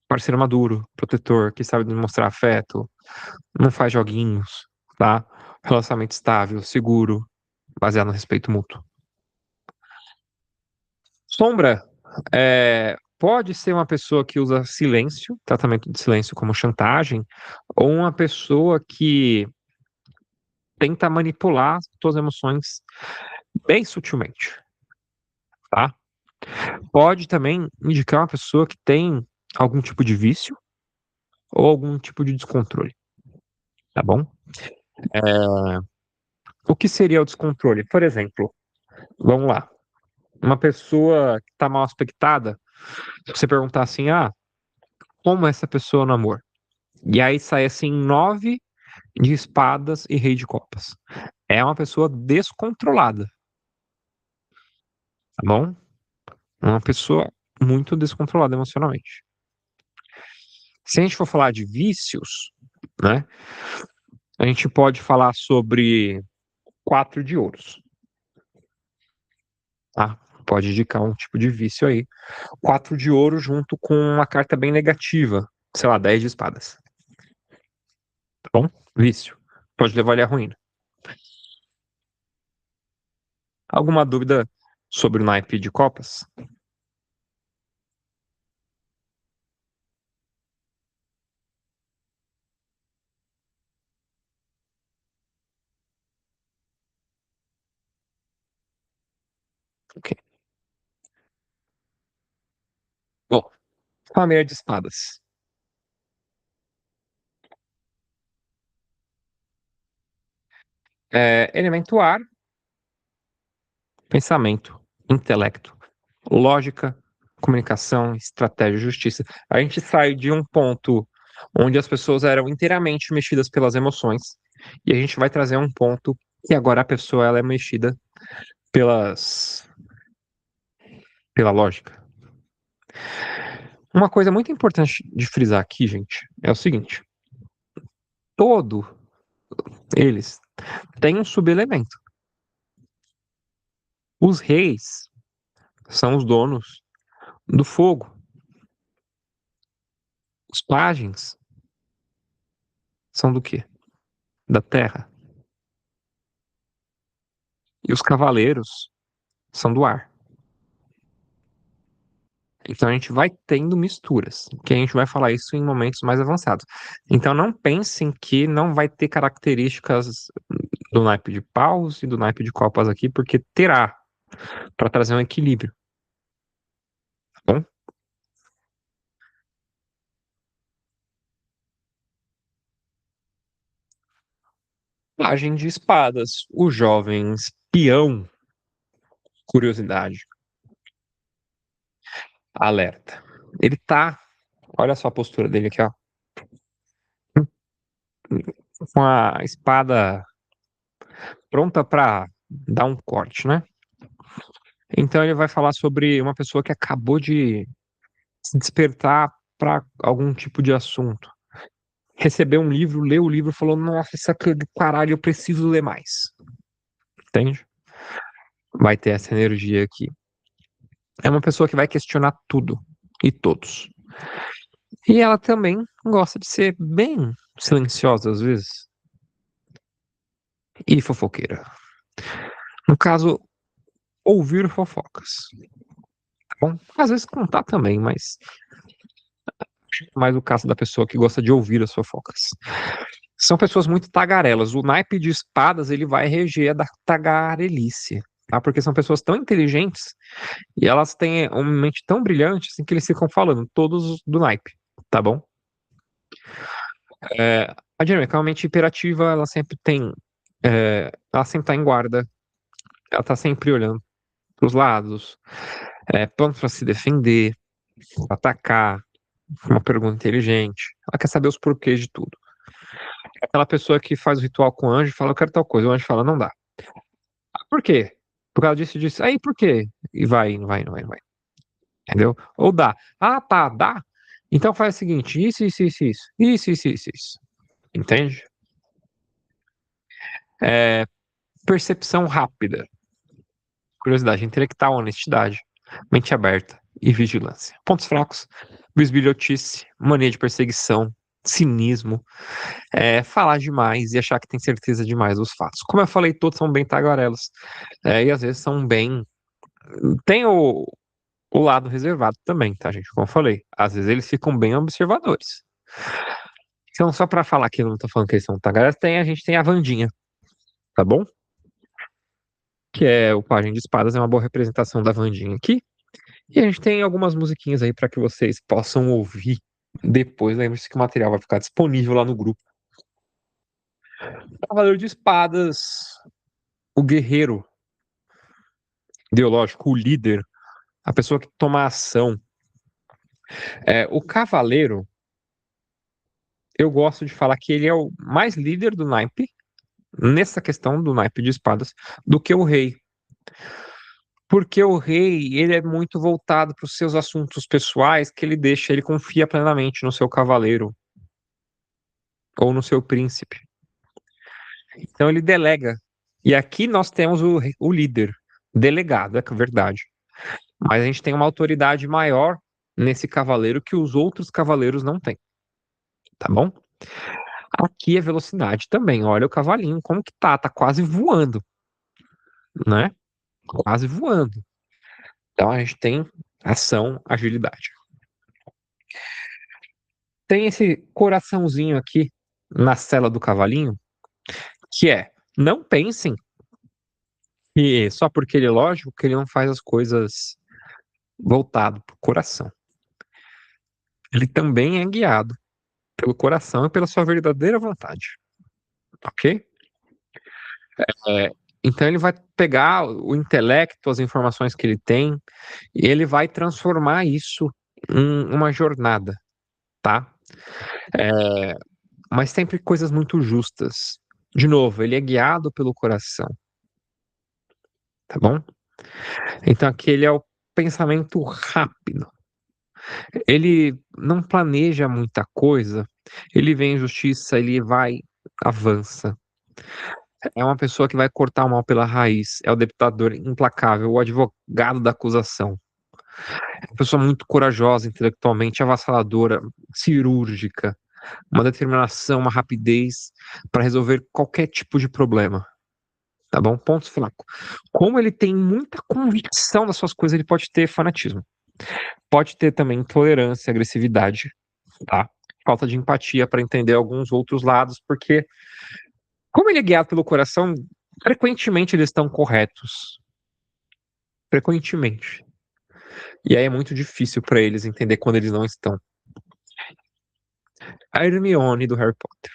parceiro maduro, protetor, que sabe demonstrar afeto, não faz joguinhos, tá? Relacionamento estável, seguro, baseado no respeito mútuo. Sombra pode ser uma pessoa que usa silêncio, tratamento de silêncio como chantagem, ou uma pessoa que tenta manipular suas emoções bem sutilmente, tá? Pode também indicar uma pessoa que tem algum tipo de vício ou algum tipo de descontrole, tá bom? O que seria o descontrole? Por exemplo, vamos lá, uma pessoa que está mal aspectada, se você perguntar assim, como é essa pessoa no amor? E aí sai assim, 9 de espadas e rei de copas. É uma pessoa descontrolada, tá bom? Uma pessoa muito descontrolada emocionalmente. Se a gente for falar de vícios, né, a gente pode falar sobre 4 de ouros, tá? Pode indicar um tipo de vício aí. 4 de ouro junto com uma carta bem negativa, sei lá, 10 de espadas, tá bom? Vício. Pode levar ele à ruína. Alguma dúvida sobre o naipe de copas? Ok. Bom, família de espadas. Elemento ar, pensamento, intelecto, lógica, comunicação, estratégia, justiça. A gente sai de um ponto onde as pessoas eram inteiramente mexidas pelas emoções e a gente vai trazer um ponto que agora a pessoa ela é mexida pelas pela lógica. Uma coisa muito importante de frisar aqui, gente, é o seguinte: todo eles têm um subelemento. Os reis são os donos do fogo. Os pajens são do quê? Da terra. E os cavaleiros são do ar. Então a gente vai tendo misturas, que a gente vai falar isso em momentos mais avançados. Então não pensem que não vai ter características do naipe de paus e do naipe de copas aqui, porque terá, para trazer um equilíbrio, tá bom? Pajem de espadas, o jovem espião, curiosidade, alerta. Ele tá, olha só a postura dele aqui, ó, com a espada pronta para dar um corte, né? Então ele vai falar sobre uma pessoa que acabou de se despertar para algum tipo de assunto. Recebeu um livro, leu o livro e falou: Nossa, isso aqui é do caralho, eu preciso ler mais. Entende? Vai ter essa energia aqui. É uma pessoa que vai questionar tudo e todos. E ela também gosta de ser bem silenciosa às vezes e fofoqueira. No caso, ouvir fofocas. Tá bom? Às vezes contar também, mas mais o caso da pessoa que gosta de ouvir as fofocas. São pessoas muito tagarelas. O naipe de espadas ele vai reger a da tagarelice, tá? Porque são pessoas tão inteligentes e elas têm uma mente tão brilhante assim, que eles ficam falando, todos do naipe, tá bom? A dinâmica é uma mente hiperativa, ela sempre tem. Ela sempre tá em guarda, Ela tá sempre olhando pros lados, pronto pra se defender, pra atacar, uma pergunta inteligente. Ela quer saber os porquês de tudo. É aquela pessoa que faz o ritual com o anjo e fala, eu quero tal coisa. O anjo fala, não dá. Ah, por quê? Por causa disso e disso. Aí, por quê? E vai, não vai, não vai, não vai. Entendeu? Ou dá. Ah, tá, dá. Então faz o seguinte, isso, isso, isso. Isso, isso, isso, isso. Entende? É, percepção rápida, curiosidade intelectual, honestidade, mente aberta e vigilância. Pontos fracos: bisbilhotice, mania de perseguição, cinismo, falar demais e achar que tem certeza demais dos fatos. Como eu falei, todos são bem tagarelas, e às vezes são bem. Tem o lado reservado também, tá, gente? Como eu falei, às vezes eles ficam bem observadores. Então, só pra falar que eu não tô falando que eles são tagarelas, a gente tem a Wandinha, tá bom? Que é o Pajem de Espadas, é uma boa representação da Wandinha aqui. E a gente tem algumas musiquinhas aí para que vocês possam ouvir depois. Lembre-se que o material vai ficar disponível lá no grupo. Cavaleiro de Espadas, o guerreiro ideológico, o líder, a pessoa que toma ação. O cavaleiro, eu gosto de falar que ele é o mais líder do naipe, nessa questão do naipe de espadas, do que o rei. Porque o rei, ele é muito voltado para os seus assuntos pessoais, que ele confia plenamente no seu cavaleiro ou no seu príncipe. Então ele delega. E aqui nós temos o líder, delegado, é verdade. Mas a gente tem uma autoridade maior nesse cavaleiro que os outros cavaleiros não têm. Tá bom? Aqui é velocidade também. Olha o cavalinho, como que tá? Tá quase voando, né? Quase voando. Então a gente tem ação, agilidade. Tem esse coraçãozinho aqui na cela do cavalinho, que não pensem que só porque ele é lógico que ele não faz as coisas voltado pro coração. Ele também é guiado pelo coração e pela sua verdadeira vontade, ok? É, então ele vai pegar o intelecto, as informações que ele tem, e ele vai transformar isso em uma jornada, tá? É, mas sempre coisas muito justas. De novo, ele é guiado pelo coração, tá bom? Então aqui ele é o pensamento rápido. Ele não planeja muita coisa, ele vê injustiça, ele vai, avança. É uma pessoa que vai cortar o mal pela raiz, é o deputador implacável, o advogado da acusação. É uma pessoa muito corajosa, intelectualmente avassaladora, cirúrgica, uma determinação, uma rapidez para resolver qualquer tipo de problema. Tá bom? Ponto fraco. Como ele tem muita convicção das suas coisas, ele pode ter fanatismo. Pode ter também intolerância, agressividade, tá? Falta de empatia para entender alguns outros lados, porque como ele é guiado pelo coração, frequentemente eles estão corretos. Frequentemente. E aí é muito difícil para eles entender quando eles não estão. A Hermione do Harry Potter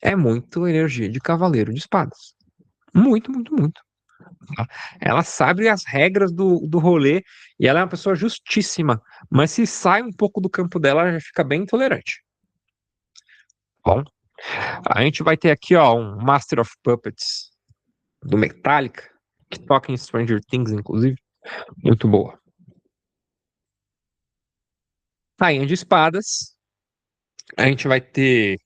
é muito energia de cavaleiro de espadas. Muito, muito, muito. Tá? Ela sabe as regras do rolê e ela é uma pessoa justíssima. Mas se sai um pouco do campo dela, ela já fica bem intolerante. Bom, a gente vai ter aqui, ó, um Master of Puppets do Metallica, que toca em Stranger Things, inclusive. Muito boa. Rainha de Espadas. A gente vai ter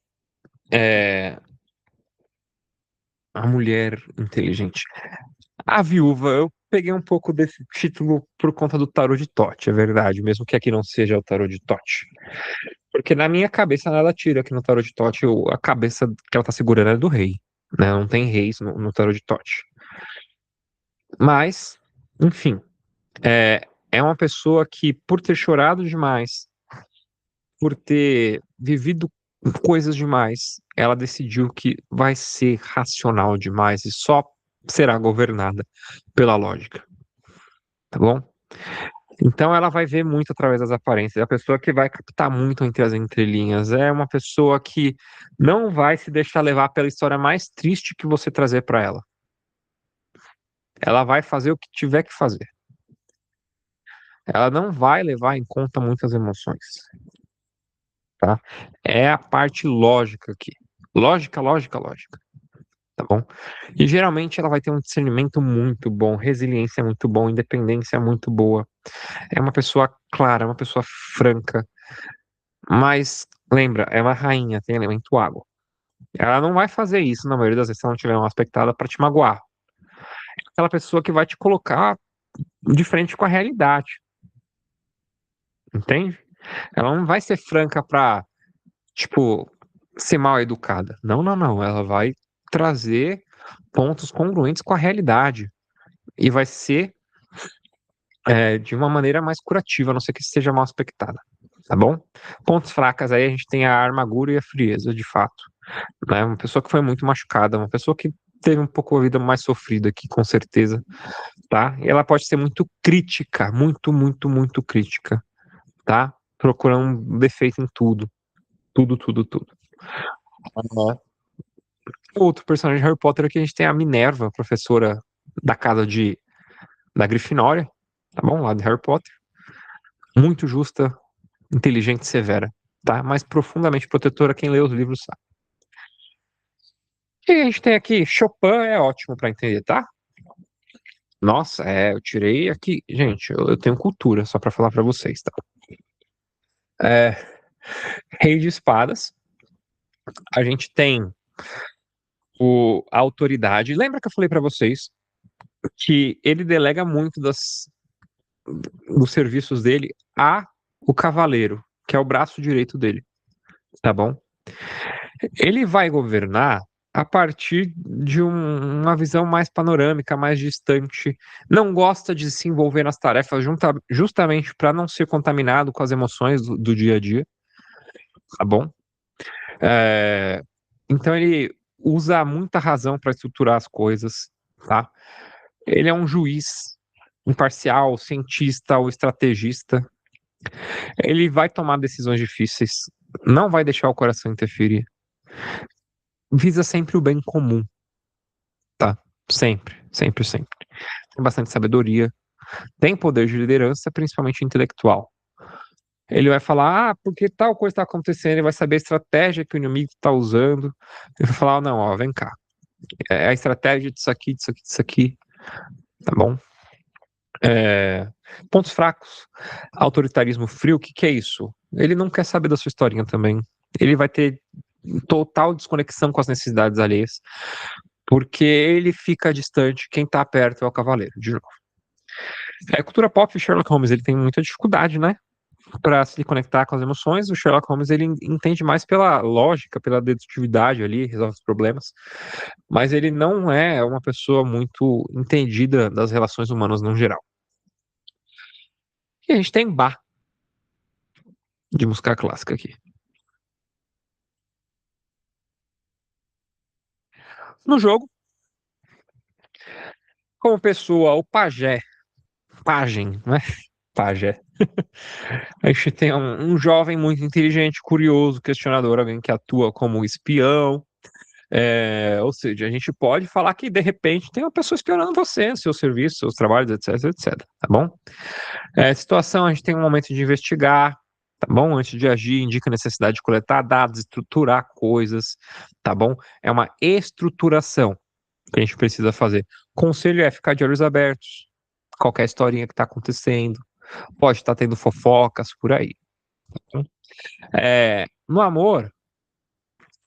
a mulher inteligente. A viúva, eu peguei um pouco desse título por conta do tarô de Tote, é verdade, mesmo que aqui não seja o tarô de Tote. Porque na minha cabeça nada tira aqui no tarô de Tote a cabeça que ela tá segurando é do rei, né? Não tem reis no tarô de Tote. Mas, enfim, é uma pessoa que, por ter chorado demais, por ter vivido coisas demais, ela decidiu que vai ser racional demais e só será governada pela lógica, tá bom? Então ela vai ver muito através das aparências. É a pessoa que vai captar muito entre as entrelinhas. É uma pessoa que não vai se deixar levar pela história mais triste que você trazer para ela. Ela vai fazer o que tiver que fazer. Ela não vai levar em conta muitas emoções, tá? É a parte lógica aqui. Lógica, lógica, lógica, tá bom? E geralmente ela vai ter um discernimento muito bom, resiliência muito bom, independência muito boa. É uma pessoa clara, uma pessoa franca, mas lembra, é uma rainha, tem elemento água. Ela não vai fazer isso na maioria das vezes se ela não tiver uma aspectada pra te magoar. Aquela pessoa que vai te colocar de frente com a realidade, entende? Ela não vai ser franca pra, tipo, ser mal educada. Não, não, não. Ela vai trazer pontos congruentes com a realidade. E vai ser de uma maneira mais curativa, a não ser que seja mal aspectada. Tá bom? Pontos fracas aí a gente tem a amargura e a frieza, de fato. Né? Uma pessoa que foi muito machucada, uma pessoa que teve um pouco a vida mais sofrida aqui, com certeza, tá? E ela pode ser muito crítica, muito, muito, muito crítica, tá? Procurando um defeito em tudo, tudo, tudo, tudo. Outro personagem de Harry Potter aqui a gente tem a Minerva, professora da casa da Grifinória, tá bom? Lá de Harry Potter. Muito justa, inteligente e severa, tá? Mas profundamente protetora, quem lê os livros sabe. E a gente tem aqui, Chopin é ótimo pra entender, tá? Nossa, eu tirei aqui, gente, eu tenho cultura só pra falar pra vocês, tá? É, Rei de Espadas, a gente tem a autoridade. Lembra que eu falei pra vocês que ele delega muito dos serviços dele a o cavaleiro, que é o braço direito dele, tá bom? Ele vai governar a partir de uma visão mais panorâmica, mais distante. Não gosta de se envolver nas tarefas justamente para não ser contaminado com as emoções do dia a dia, tá bom? É, então ele usa muita razão para estruturar as coisas, tá? Ele é um juiz imparcial, cientista ou estrategista. Ele vai tomar decisões difíceis, não vai deixar o coração interferir. Visa sempre o bem comum, tá? Sempre, sempre, sempre. Tem bastante sabedoria, tem poder de liderança, principalmente intelectual. Ele vai falar, porque tal coisa está acontecendo, ele vai saber a estratégia que o inimigo está usando. Ele vai falar, não, ó, vem cá. É a estratégia disso aqui, disso aqui, disso aqui, tá bom? Pontos fracos. Autoritarismo frio, o que que é isso? Ele não quer saber da sua historinha também. Ele vai ter total desconexão com as necessidades alheias, porque ele fica distante, quem tá perto é o cavaleiro, de novo. Cultura pop, Sherlock Holmes, ele tem muita dificuldade, né, para se conectar com as emoções. O Sherlock Holmes, ele entende mais pela lógica, pela dedutividade ali, resolve os problemas, mas ele não é uma pessoa muito entendida das relações humanas no geral. E a gente tem Bach, de música clássica aqui. No jogo, como pessoa, o pajem, né? Pajé. A gente tem um jovem muito inteligente, curioso, questionador, alguém que atua como espião. Ou seja, a gente pode falar que de repente tem uma pessoa espionando você, seus serviços, seus trabalhos, etc, etc. Tá bom? Situação, a gente tem um momento de investigar, tá bom? Antes de agir, indica a necessidade de coletar dados, estruturar coisas, tá bom? É uma estruturação que a gente precisa fazer. Conselho é ficar de olhos abertos, qualquer historinha que tá acontecendo, pode estar tendo fofocas por aí. No amor,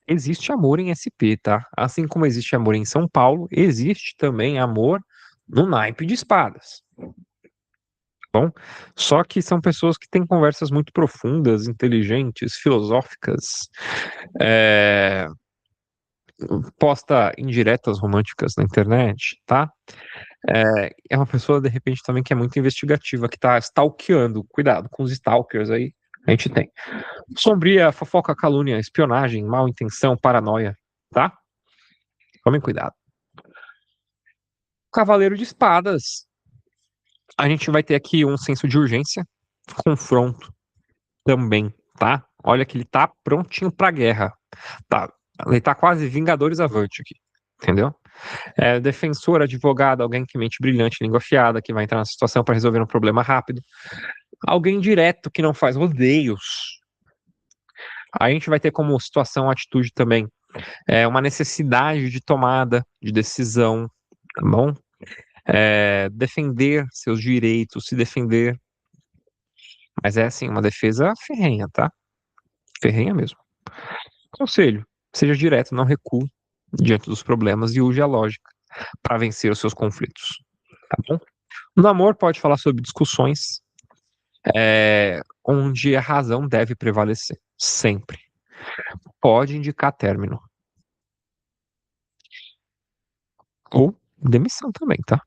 existe amor em SP, tá? Assim como existe amor em São Paulo, existe também amor no naipe de espadas. Bom, só que são pessoas que têm conversas muito profundas, inteligentes, filosóficas, é, posta indiretas românticas na internet, tá? É uma pessoa, de repente, também que é muito investigativa, que tá stalkeando. Cuidado com os stalkers aí. A gente tem. Sombria, fofoca, calúnia, espionagem, mal intenção, paranoia, tá? Tomem cuidado. Cavaleiro de Espadas. A gente vai ter aqui um senso de urgência, confronto também, tá? Olha que ele tá prontinho pra guerra. Tá, ele tá quase Vingadores Avante aqui, entendeu? Defensor, advogado, alguém que mente brilhante, língua afiada, que vai entrar na situação para resolver um problema rápido. Alguém direto que não faz rodeios. A gente vai ter como situação, atitude também, uma necessidade de tomada de decisão, tá bom? Defender seus direitos, se defender. Mas é assim, uma defesa ferrenha, tá? Ferrenha mesmo. Conselho: seja direto, não recue diante dos problemas e use a lógica para vencer os seus conflitos, tá bom? No amor, pode falar sobre discussões onde a razão deve prevalecer, sempre. Pode indicar término. Ou demissão também, tá?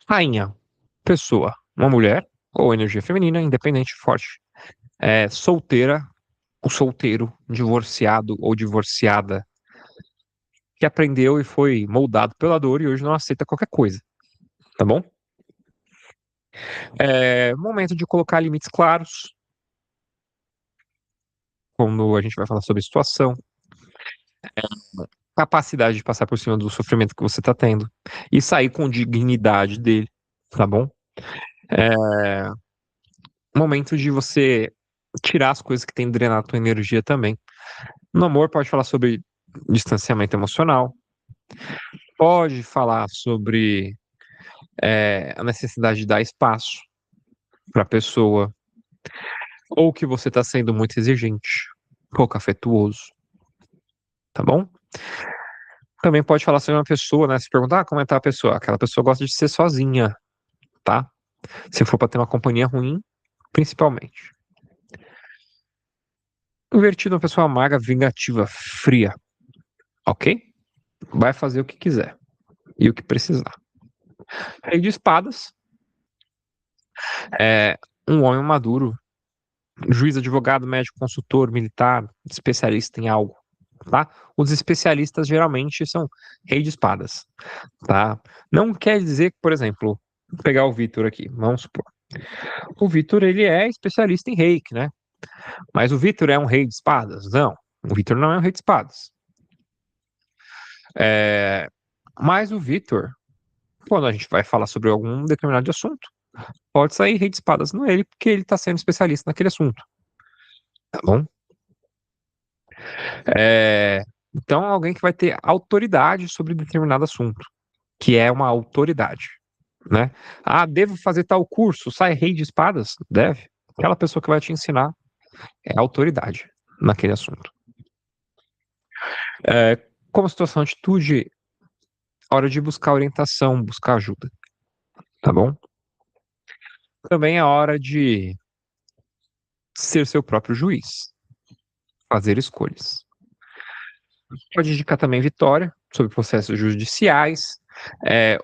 Rainha, pessoa, uma mulher ou energia feminina, independente, forte. Solteira, o solteiro, divorciado ou divorciada, que aprendeu e foi moldado pela dor e hoje não aceita qualquer coisa, tá bom? Momento de colocar limites claros, quando a gente vai falar sobre situação, capacidade de passar por cima do sofrimento que você tá tendo e sair com dignidade dele, tá bom? É, momento de você tirar as coisas que tem drenado a tua energia também. No amor, pode falar sobre distanciamento emocional, pode falar sobre a necessidade de dar espaço para a pessoa, ou que você está sendo muito exigente, pouco afetuoso, tá bom? Também pode falar sobre uma pessoa, né? Se perguntar como é que tá a pessoa, aquela pessoa gosta de ser sozinha, tá? Se for para ter uma companhia ruim, principalmente. Invertido, uma pessoa amarga, vingativa, fria, ok? Vai fazer o que quiser e o que precisar. Rei de espadas é um homem maduro, juiz, advogado, médico, consultor, militar, especialista em algo, tá? Os especialistas geralmente são rei de espadas, tá? Não quer dizer que, por exemplo, vou pegar o Vitor aqui, vamos supor. O Vitor, ele é especialista em reiki, né? Mas o Vitor é um rei de espadas? Não, o Vitor não é um rei de espadas. Mas o Vitor, quando a gente vai falar sobre algum determinado assunto, pode sair rei de espadas no ele, porque ele tá sendo especialista naquele assunto, tá bom? Então, alguém que vai ter autoridade sobre determinado assunto, que é uma autoridade, né? Ah, devo fazer tal curso, sai rei de espadas? Deve. Aquela pessoa que vai te ensinar é autoridade naquele assunto. Como situação, atitude, hora de buscar orientação, buscar ajuda, tá bom? Também é hora de ser seu próprio juiz, fazer escolhas. Pode indicar também vitória sobre processos judiciais,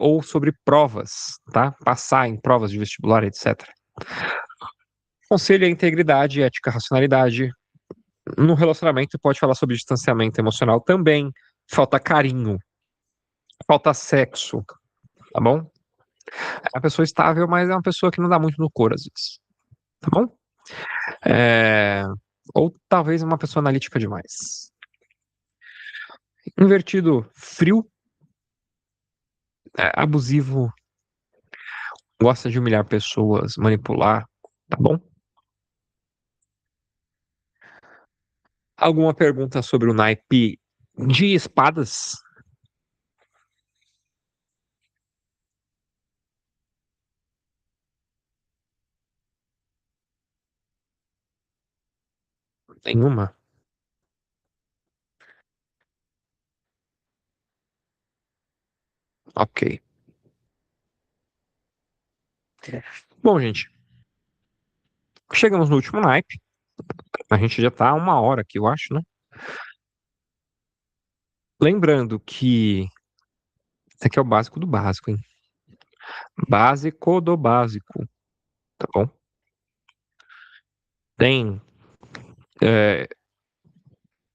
ou sobre provas, tá? Passar em provas de vestibular, etc. Conselho é integridade, ética, racionalidade. No relacionamento pode falar sobre distanciamento emocional também, falta carinho, falta sexo, tá bom? É uma pessoa estável, mas é uma pessoa que não dá muito no couro às vezes, tá bom? É, Ou talvez uma pessoa analítica demais. Invertido, frio, abusivo, gosta de humilhar pessoas, manipular, tá bom? Alguma pergunta sobre o naipe de espadas? Nenhuma? Ok. Bom, gente, chegamos no último naipe. A gente já tá há 1 hora aqui, eu acho, né? Lembrando que esse aqui é o básico do básico, hein? Básico do básico, tá bom? Tem é,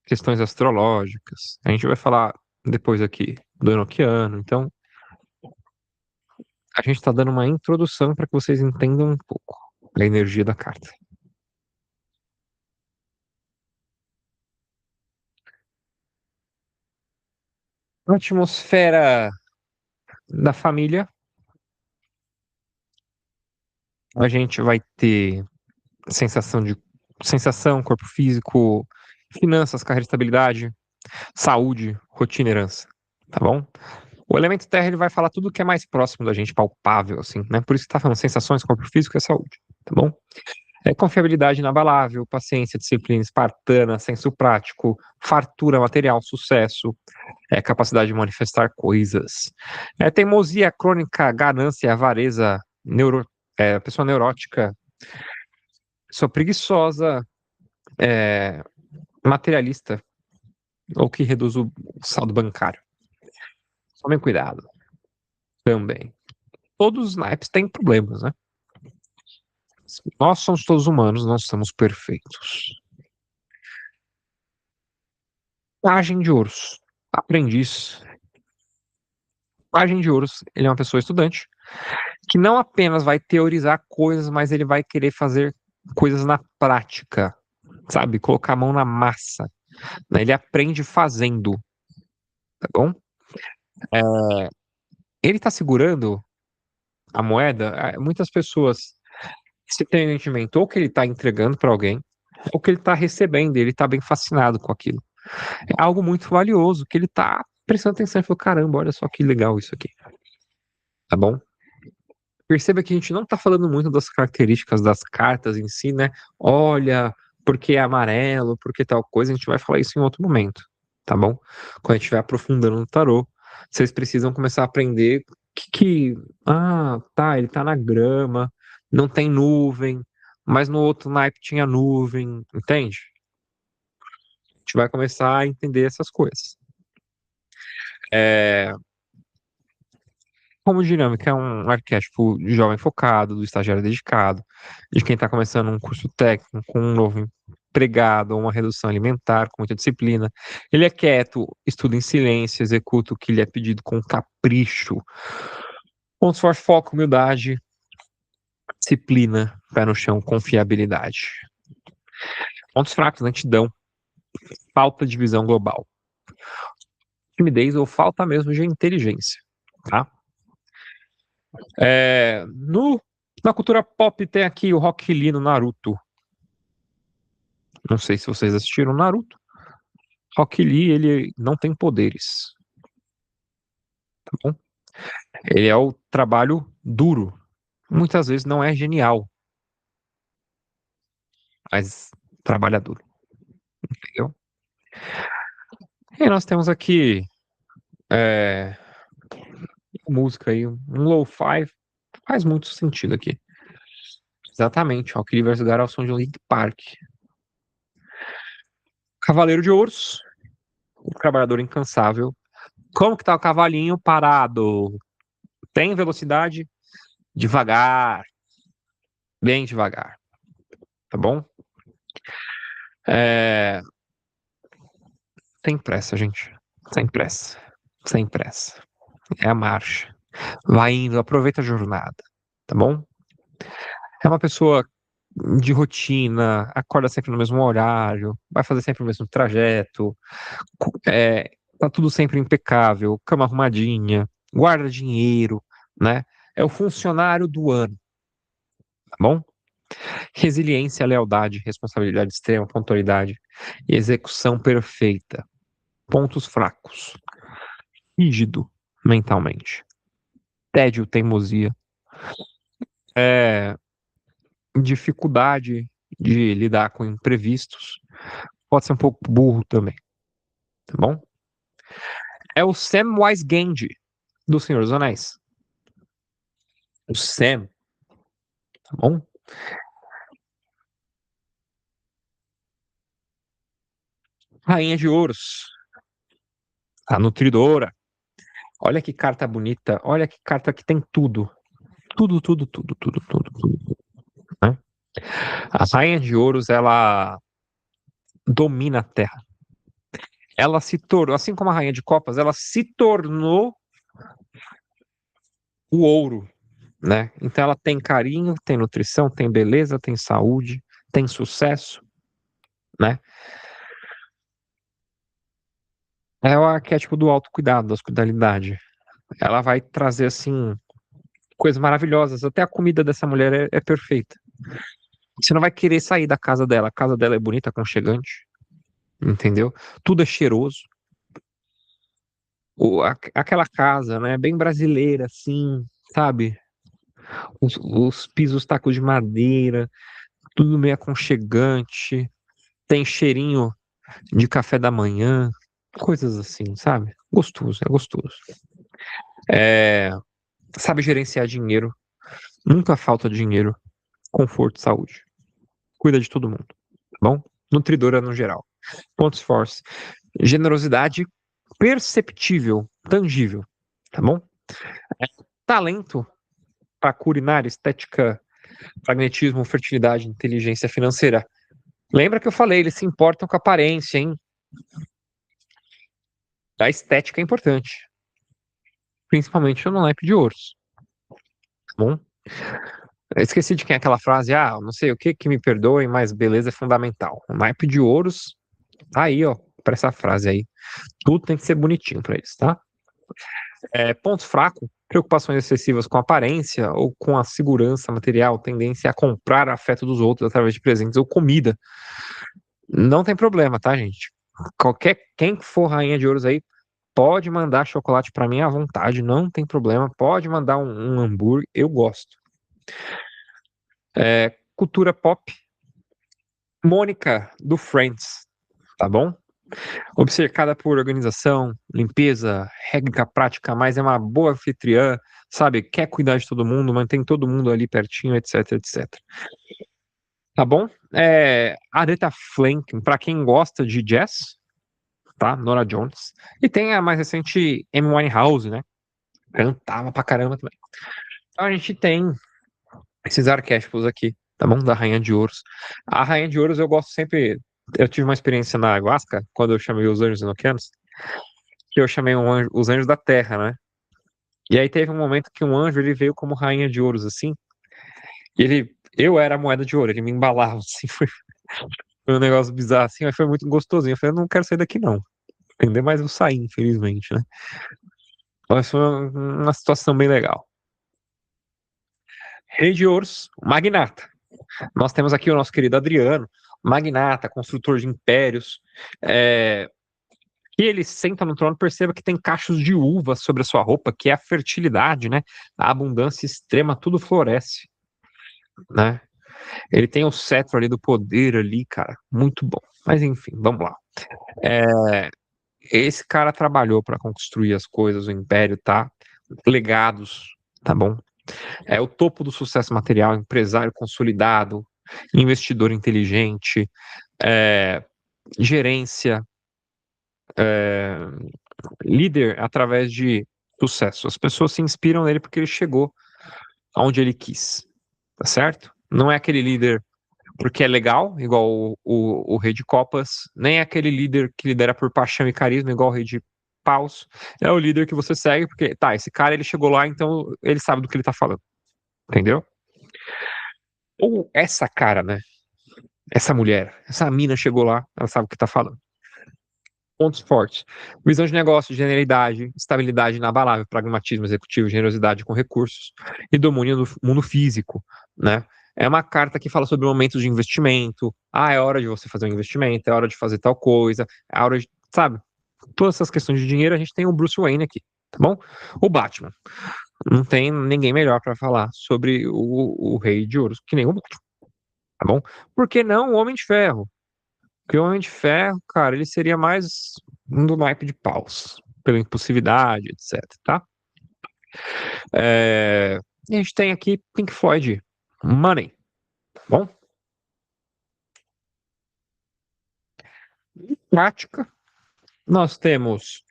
questões astrológicas. A gente vai falar depois aqui do Enochiano. Então, a gente está dando uma introdução para que vocês entendam um pouco da energia da carta. A atmosfera da família, a gente vai ter sensação, corpo físico, finanças, carreira e estabilidade, saúde, rotina e herança, tá bom? O elemento terra ele vai falar tudo que é mais próximo da gente, palpável, assim, né? Por isso que tá falando sensações, corpo físico e saúde, tá bom? Confiabilidade inabalável, paciência, disciplina espartana, senso prático, fartura material, sucesso, capacidade de manifestar coisas. Teimosia crônica, ganância, avareza, pessoa neurótica, pessoa preguiçosa, é, materialista, ou que reduz o saldo bancário. Tomem cuidado também. Todos os naipes têm problemas, né? Nós somos todos humanos, nós somos perfeitos. Pajem de Ouros, aprendiz. Pajem de Ouros, ele é uma pessoa estudante que não apenas vai teorizar coisas, mas ele vai querer fazer coisas na prática, sabe? Colocar a mão na massa, né? Ele aprende fazendo, tá bom? É, ele tá segurando a moeda, muitas pessoas se tem entendimento ou que ele tá entregando para alguém, ou que ele tá recebendo, e ele tá bem fascinado com aquilo. É algo muito valioso, que ele tá prestando atenção e falou, caramba, olha só que legal isso aqui, tá bom? Perceba que a gente não está falando muito das características das cartas em si, né? Olha, porque é amarelo, porque tal coisa, a gente vai falar isso em outro momento, tá bom? Quando a gente estiver aprofundando no tarô, vocês precisam começar a aprender tá, ele tá na grama, não tem nuvem, mas no outro naipe tinha nuvem, entende? A gente vai começar a entender essas coisas. É, Como dinâmica é um arquétipo de jovem focado, do estagiário dedicado, de quem está começando um curso técnico, com um novo empregado, ou uma redução alimentar, com muita disciplina. Ele é quieto, estuda em silêncio, executa o que lhe é pedido com capricho. Pontos fortes, foco, humildade, disciplina, pé no chão, confiabilidade. Pontos fracos, lentidão, falta de visão global. Timidez ou falta mesmo de inteligência, tá? É, no, Na cultura pop tem aqui o Rock Lee no Naruto. Não sei se vocês assistiram Naruto. Rock Lee, ele não tem poderes, tá bom? Ele é o trabalho duro. Muitas vezes não é genial, mas trabalha duro, entendeu? E nós temos aqui é, música aí, um lo-fi, faz muito sentido aqui. Exatamente, Rock Lee versus Gar ao som de Linkin Park. Cavaleiro de Ouros, o trabalhador incansável. Como que tá o cavalinho parado? Tem velocidade? Devagar, bem devagar, tá bom? É, Sem pressa, gente. Sem pressa. Sem pressa. É a marcha. Vai indo, aproveita a jornada, tá bom? É uma pessoa de rotina, acorda sempre no mesmo horário, vai fazer sempre o mesmo trajeto, tá tudo sempre impecável, cama arrumadinha, guarda dinheiro, né? É o funcionário do ano, tá bom? Resiliência, lealdade, responsabilidade extrema, pontualidade e execução perfeita. Pontos fracos. Rígido mentalmente. Tédio, teimosia. É, Dificuldade de lidar com imprevistos. Pode ser um pouco burro também, tá bom? É o Samwise Gamgee, do Senhor dos Anéis. O Sam, tá bom? Rainha de Ouros, a Nutridora. Olha que carta bonita, olha que carta que tem tudo. Tudo, tudo, tudo, tudo, tudo, tudo, né? A Rainha de Ouros, ela domina a Terra. Ela se tornou, assim como a Rainha de Copas, ela se tornou o ouro, né? Então ela tem carinho, tem nutrição, tem beleza, tem saúde, tem sucesso, né? É o arquétipo do autocuidado, da hospitalidade. Ela vai trazer, assim, coisas maravilhosas. Até a comida dessa mulher é perfeita. Você não vai querer sair da casa dela. A casa dela é bonita, aconchegante, entendeu? Tudo é cheiroso. Aquela casa, né, bem brasileira, assim, sabe? Os pisos tacos de madeira, tudo meio aconchegante. Tem cheirinho de café da manhã, coisas assim, sabe? Gostoso, é gostoso. É, sabe gerenciar dinheiro, nunca falta dinheiro, conforto, saúde. Cuida de todo mundo, tá bom? Nutridora no geral. Pontos fortes. Generosidade perceptível, tangível, tá bom? Talento para culinária, estética, pragmatismo, fertilidade, inteligência financeira. Lembra que eu falei, eles se importam com a aparência, hein? A estética é importante, principalmente no naipe de ouros, tá bom? Eu esqueci de quem é aquela frase, não sei o que que me perdoem, mas beleza é fundamental. O naipe de ouros, tá aí, ó, para essa frase aí. Tudo tem que ser bonitinho para eles, tá? Ponto fraco, preocupações excessivas com a aparência ou com a segurança material, tendência a comprar afeto dos outros através de presentes ou comida. Não tem problema, tá, gente? Quem for rainha de ouros aí, pode mandar chocolate para mim à vontade, não tem problema. Pode mandar um hambúrguer, eu gosto. Cultura pop, Mônica do Friends, tá bom? Obcecada por organização, limpeza, regra prática, mas é uma boa anfitriã, sabe? Quer cuidar de todo mundo, mantém todo mundo ali pertinho, etc, etc. Tá bom? Aretha Franklin, pra quem gosta de jazz, tá? Nora Jones. E tem a mais recente Amy Winehouse, né? Cantava pra caramba também. Então a gente tem esses arquétipos aqui, tá bom? Da Rainha de Ouros. A Rainha de Ouros eu gosto sempre. Eu tive uma experiência na ayahuasca, quando eu chamei os anjos enoquianos, que eu chamei os anjos da terra, né? E aí teve um momento que um anjo ele veio como rainha de ouros, assim, e eu era a moeda de ouro, ele me embalava, assim, foi um negócio bizarro, assim, mas foi muito gostosinho. Eu falei, eu não quero sair daqui, não. Entendeu? Mas eu saí, infelizmente, né? Mas foi uma situação bem legal. Rei de Ouros, magnata. Nós temos aqui o nosso querido Adriano, magnata, construtor de impérios, que ele senta no trono, perceba que tem cachos de uva sobre a sua roupa, que é a fertilidade, né? A abundância extrema, tudo floresce, né? Ele tem o cetro ali do poder ali, cara, muito bom. Mas enfim, vamos lá. Esse cara trabalhou para construir as coisas, o império, tá? Legados, tá bom? É o topo do sucesso material, empresário consolidado, investidor inteligente, é, gerência, é, líder através de sucesso. As pessoas se inspiram nele porque ele chegou aonde ele quis, tá certo? Não é aquele líder porque é legal, igual o rei de copas, nem é aquele líder que lidera por paixão e carisma, igual o rei de paus. É o líder que você segue porque, tá, esse cara ele chegou lá, então ele sabe do que ele tá falando, entendeu? Ou essa cara, né? Essa mulher, essa mina chegou lá, ela sabe o que tá falando. Pontos fortes. Visão de negócio, genialidade, estabilidade inabalável, pragmatismo executivo, generosidade com recursos e domínio do mundo físico, né? É uma carta que fala sobre momentos de investimento. É hora de você fazer um investimento, é hora de fazer tal coisa, é hora de, sabe? Todas essas questões de dinheiro, a gente tem o Bruce Wayne aqui, tá bom? O Batman. Não tem ninguém melhor para falar sobre o Rei de Ouros que nem o Batman, tá bom? Por que não o Homem de Ferro? Porque o Homem de Ferro, cara, ele seria mais um do naipe de paus, pela impulsividade, etc, tá? E a gente tem aqui Pink Floyd, Money, tá bom? Prática, nós temos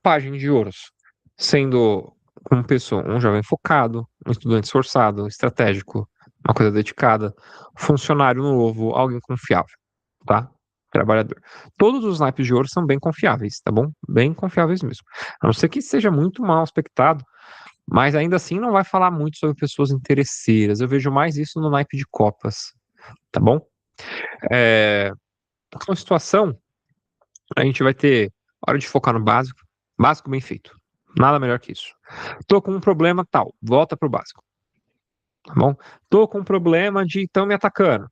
Página de Ouros, sendo uma pessoa, um jovem focado, um estudante esforçado, estratégico, uma coisa dedicada, funcionário novo, alguém confiável, tá? Trabalhador. Todos os naipes de ouro são bem confiáveis, tá bom? Bem confiáveis mesmo. A não ser que seja muito mal aspectado, mas ainda assim não vai falar muito sobre pessoas interesseiras. Eu vejo mais isso no naipe de copas, tá bom? É, uma situação, a gente vai ter Hora de focar no básico. Básico bem feito. Nada melhor que isso. Tô com um problema tal, volta pro básico. Tá bom? Tô com um problema de estão me atacando.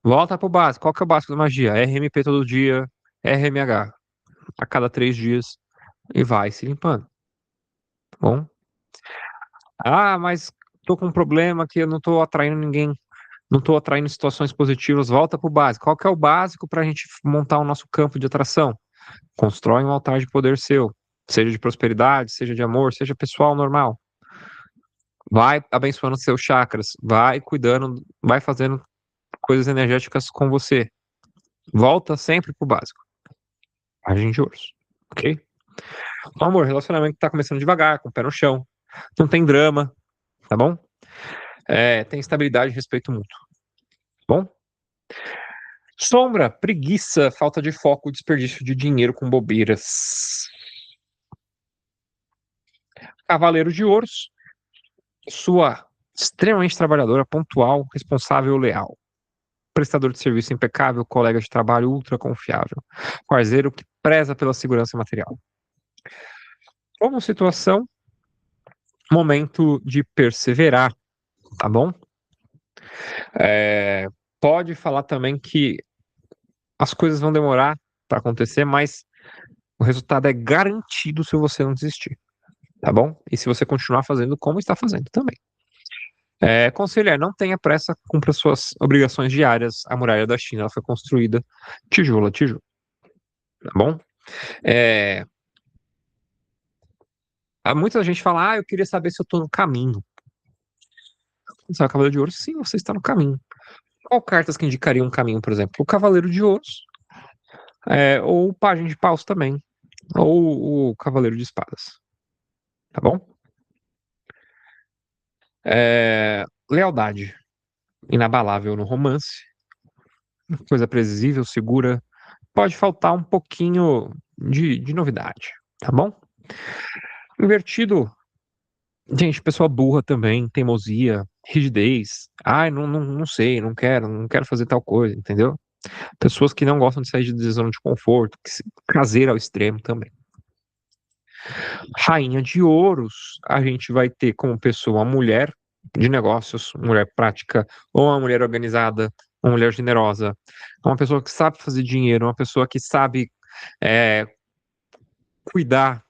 Volta pro básico. Qual que é o básico da magia? RMP todo dia, RMH a cada 3 dias e vai se limpando. Tá bom? Ah, mas tô com um problema que eu não tô atraindo ninguém, não tô atraindo situações positivas. Volta pro básico. Qual que é o básico para a gente montar o nosso campo de atração? Constrói um altar de poder seu, seja de prosperidade, seja de amor, seja pessoal normal. Vai abençoando seus chakras, vai cuidando, vai fazendo coisas energéticas com você. Volta sempre pro básico. Agem de ouros, ok? Então, amor, relacionamento tá começando devagar, com o pé no chão. Não tem drama, tá bom? Tem estabilidade e respeito mútuo, tá bom? Sombra, preguiça, falta de foco, desperdício de dinheiro com bobeiras. Cavaleiro de ouros, sua extremamente trabalhadora, pontual, responsável, leal. Prestador de serviço impecável, colega de trabalho ultra confiável. Parceiro que preza pela segurança material. Como situação, momento de perseverar, tá bom? Pode falar também que as coisas vão demorar para acontecer, mas o resultado é garantido se você não desistir, tá bom? E se você continuar fazendo como está fazendo também. Conselho não tenha pressa, cumpra suas obrigações diárias. A muralha da China ela foi construída tijolo a tijolo, tá bom? Muita gente fala, eu queria saber se eu tô no caminho. Você é o Cavaleiro de Ouros? Sim, você está no caminho. Qual cartas que indicariam um caminho, por exemplo? O Cavaleiro de Ouros, ou o Pajem de Paus também, ou o Cavaleiro de Espadas, tá bom? Lealdade, inabalável no romance, coisa previsível, segura. Pode faltar um pouquinho de novidade, tá bom? Invertido, gente, pessoa burra também, teimosia, rigidez. Ai, não sei, não quero fazer tal coisa, entendeu? Pessoas que não gostam de sair de zona de conforto, caseira ao extremo também. Rainha de Ouros, a gente vai ter como pessoa uma mulher de negócios, mulher prática, ou uma mulher organizada, uma mulher generosa, uma pessoa que sabe fazer dinheiro, uma pessoa que sabe cuidar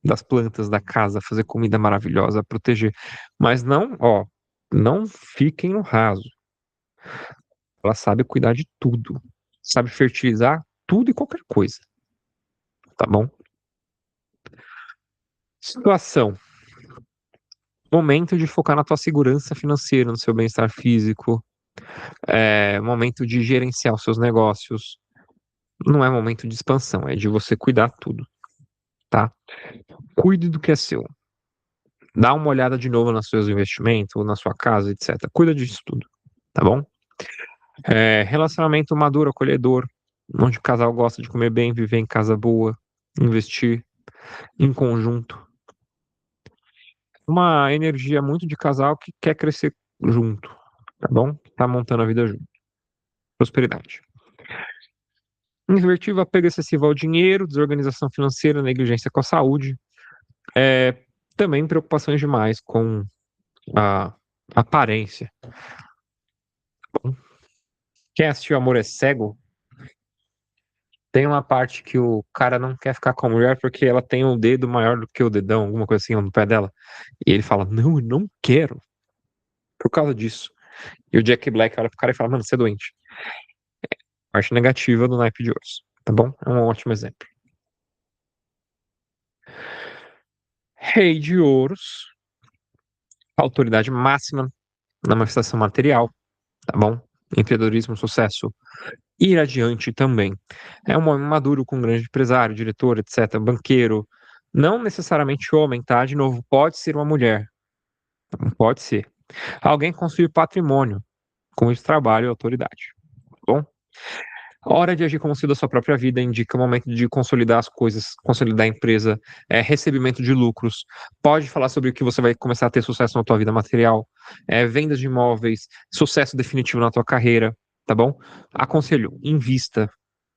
das plantas da casa, fazer comida maravilhosa, proteger. Mas não fiquem no raso. Ela sabe cuidar de tudo, sabe fertilizar tudo e qualquer coisa, tá bom? Situação. Momento de focar na tua segurança financeira, no seu bem-estar físico. Momento de gerenciar os seus negócios. Não é momento de expansão, é de você cuidar tudo, tá? Cuide do que é seu. Dá uma olhada de novo nos seus investimentos, ou na sua casa, etc. Cuida disso tudo, tá bom? Relacionamento maduro, acolhedor, onde o casal gosta de comer bem, viver em casa boa, investir em conjunto. Uma energia muito de casal que quer crescer junto, tá bom? Tá montando a vida junto. Prosperidade. Invertido, apego excessivo ao dinheiro, desorganização financeira, negligência com a saúde. Também preocupações demais com a aparência. Quem assistiu Amor é Cego, tem uma parte que o cara não quer ficar com a mulher porque ela tem um dedo maior do que o dedão, alguma coisa assim, no pé dela. E ele fala, não, eu não quero. Por causa disso. E o Jack Black olha pro cara e fala, mano, você é doente. Parte negativa do naipe de ouros, tá bom? É um ótimo exemplo. Rei de ouros, autoridade máxima na manifestação material, tá bom? Empreendedorismo, sucesso. Ir adiante também. É um homem maduro com um grande empresário, diretor, etc., banqueiro. Não necessariamente homem, tá? De novo, pode ser uma mulher. Pode ser. Alguém construir patrimônio com esse trabalho e autoridade. Tá bom? A hora de agir como se da sua própria vida indica o momento de consolidar as coisas, consolidar a empresa, recebimento de lucros. Pode falar sobre o que você vai começar a ter sucesso na tua vida material, vendas de imóveis, sucesso definitivo na tua carreira, tá bom? Aconselho, invista.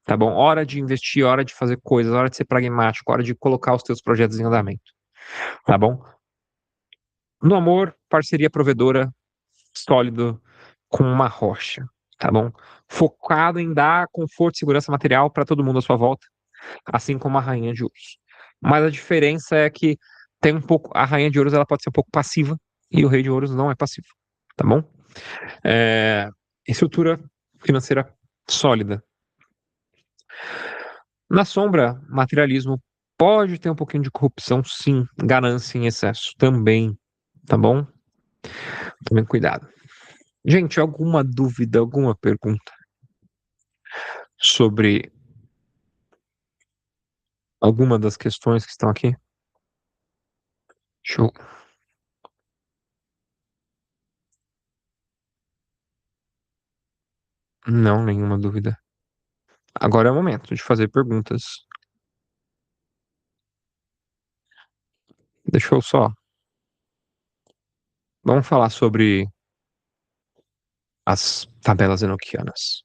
tá bom? Hora de investir, hora de fazer coisas, hora de ser pragmático, hora de colocar os teus projetos em andamento, tá bom? No amor, parceria provedora, sólido, com uma rocha, tá bom? Focado em dar conforto e segurança material para todo mundo à sua volta, assim como a rainha de ouros. Mas a diferença é que tem um pouco, a rainha de ouros ela pode ser um pouco passiva e o rei de ouros não é passivo, tá bom? É, estrutura financeira sólida. Na sombra, materialismo pode ter um pouquinho de corrupção, sim, ganância em excesso também, tá bom? Tomem cuidado. Gente, alguma dúvida, alguma pergunta sobre alguma das questões que estão aqui? Show. Não, nenhuma dúvida. Agora é o momento de fazer perguntas. Deixa eu só. Vamos falar sobre as tabelas enoquianas.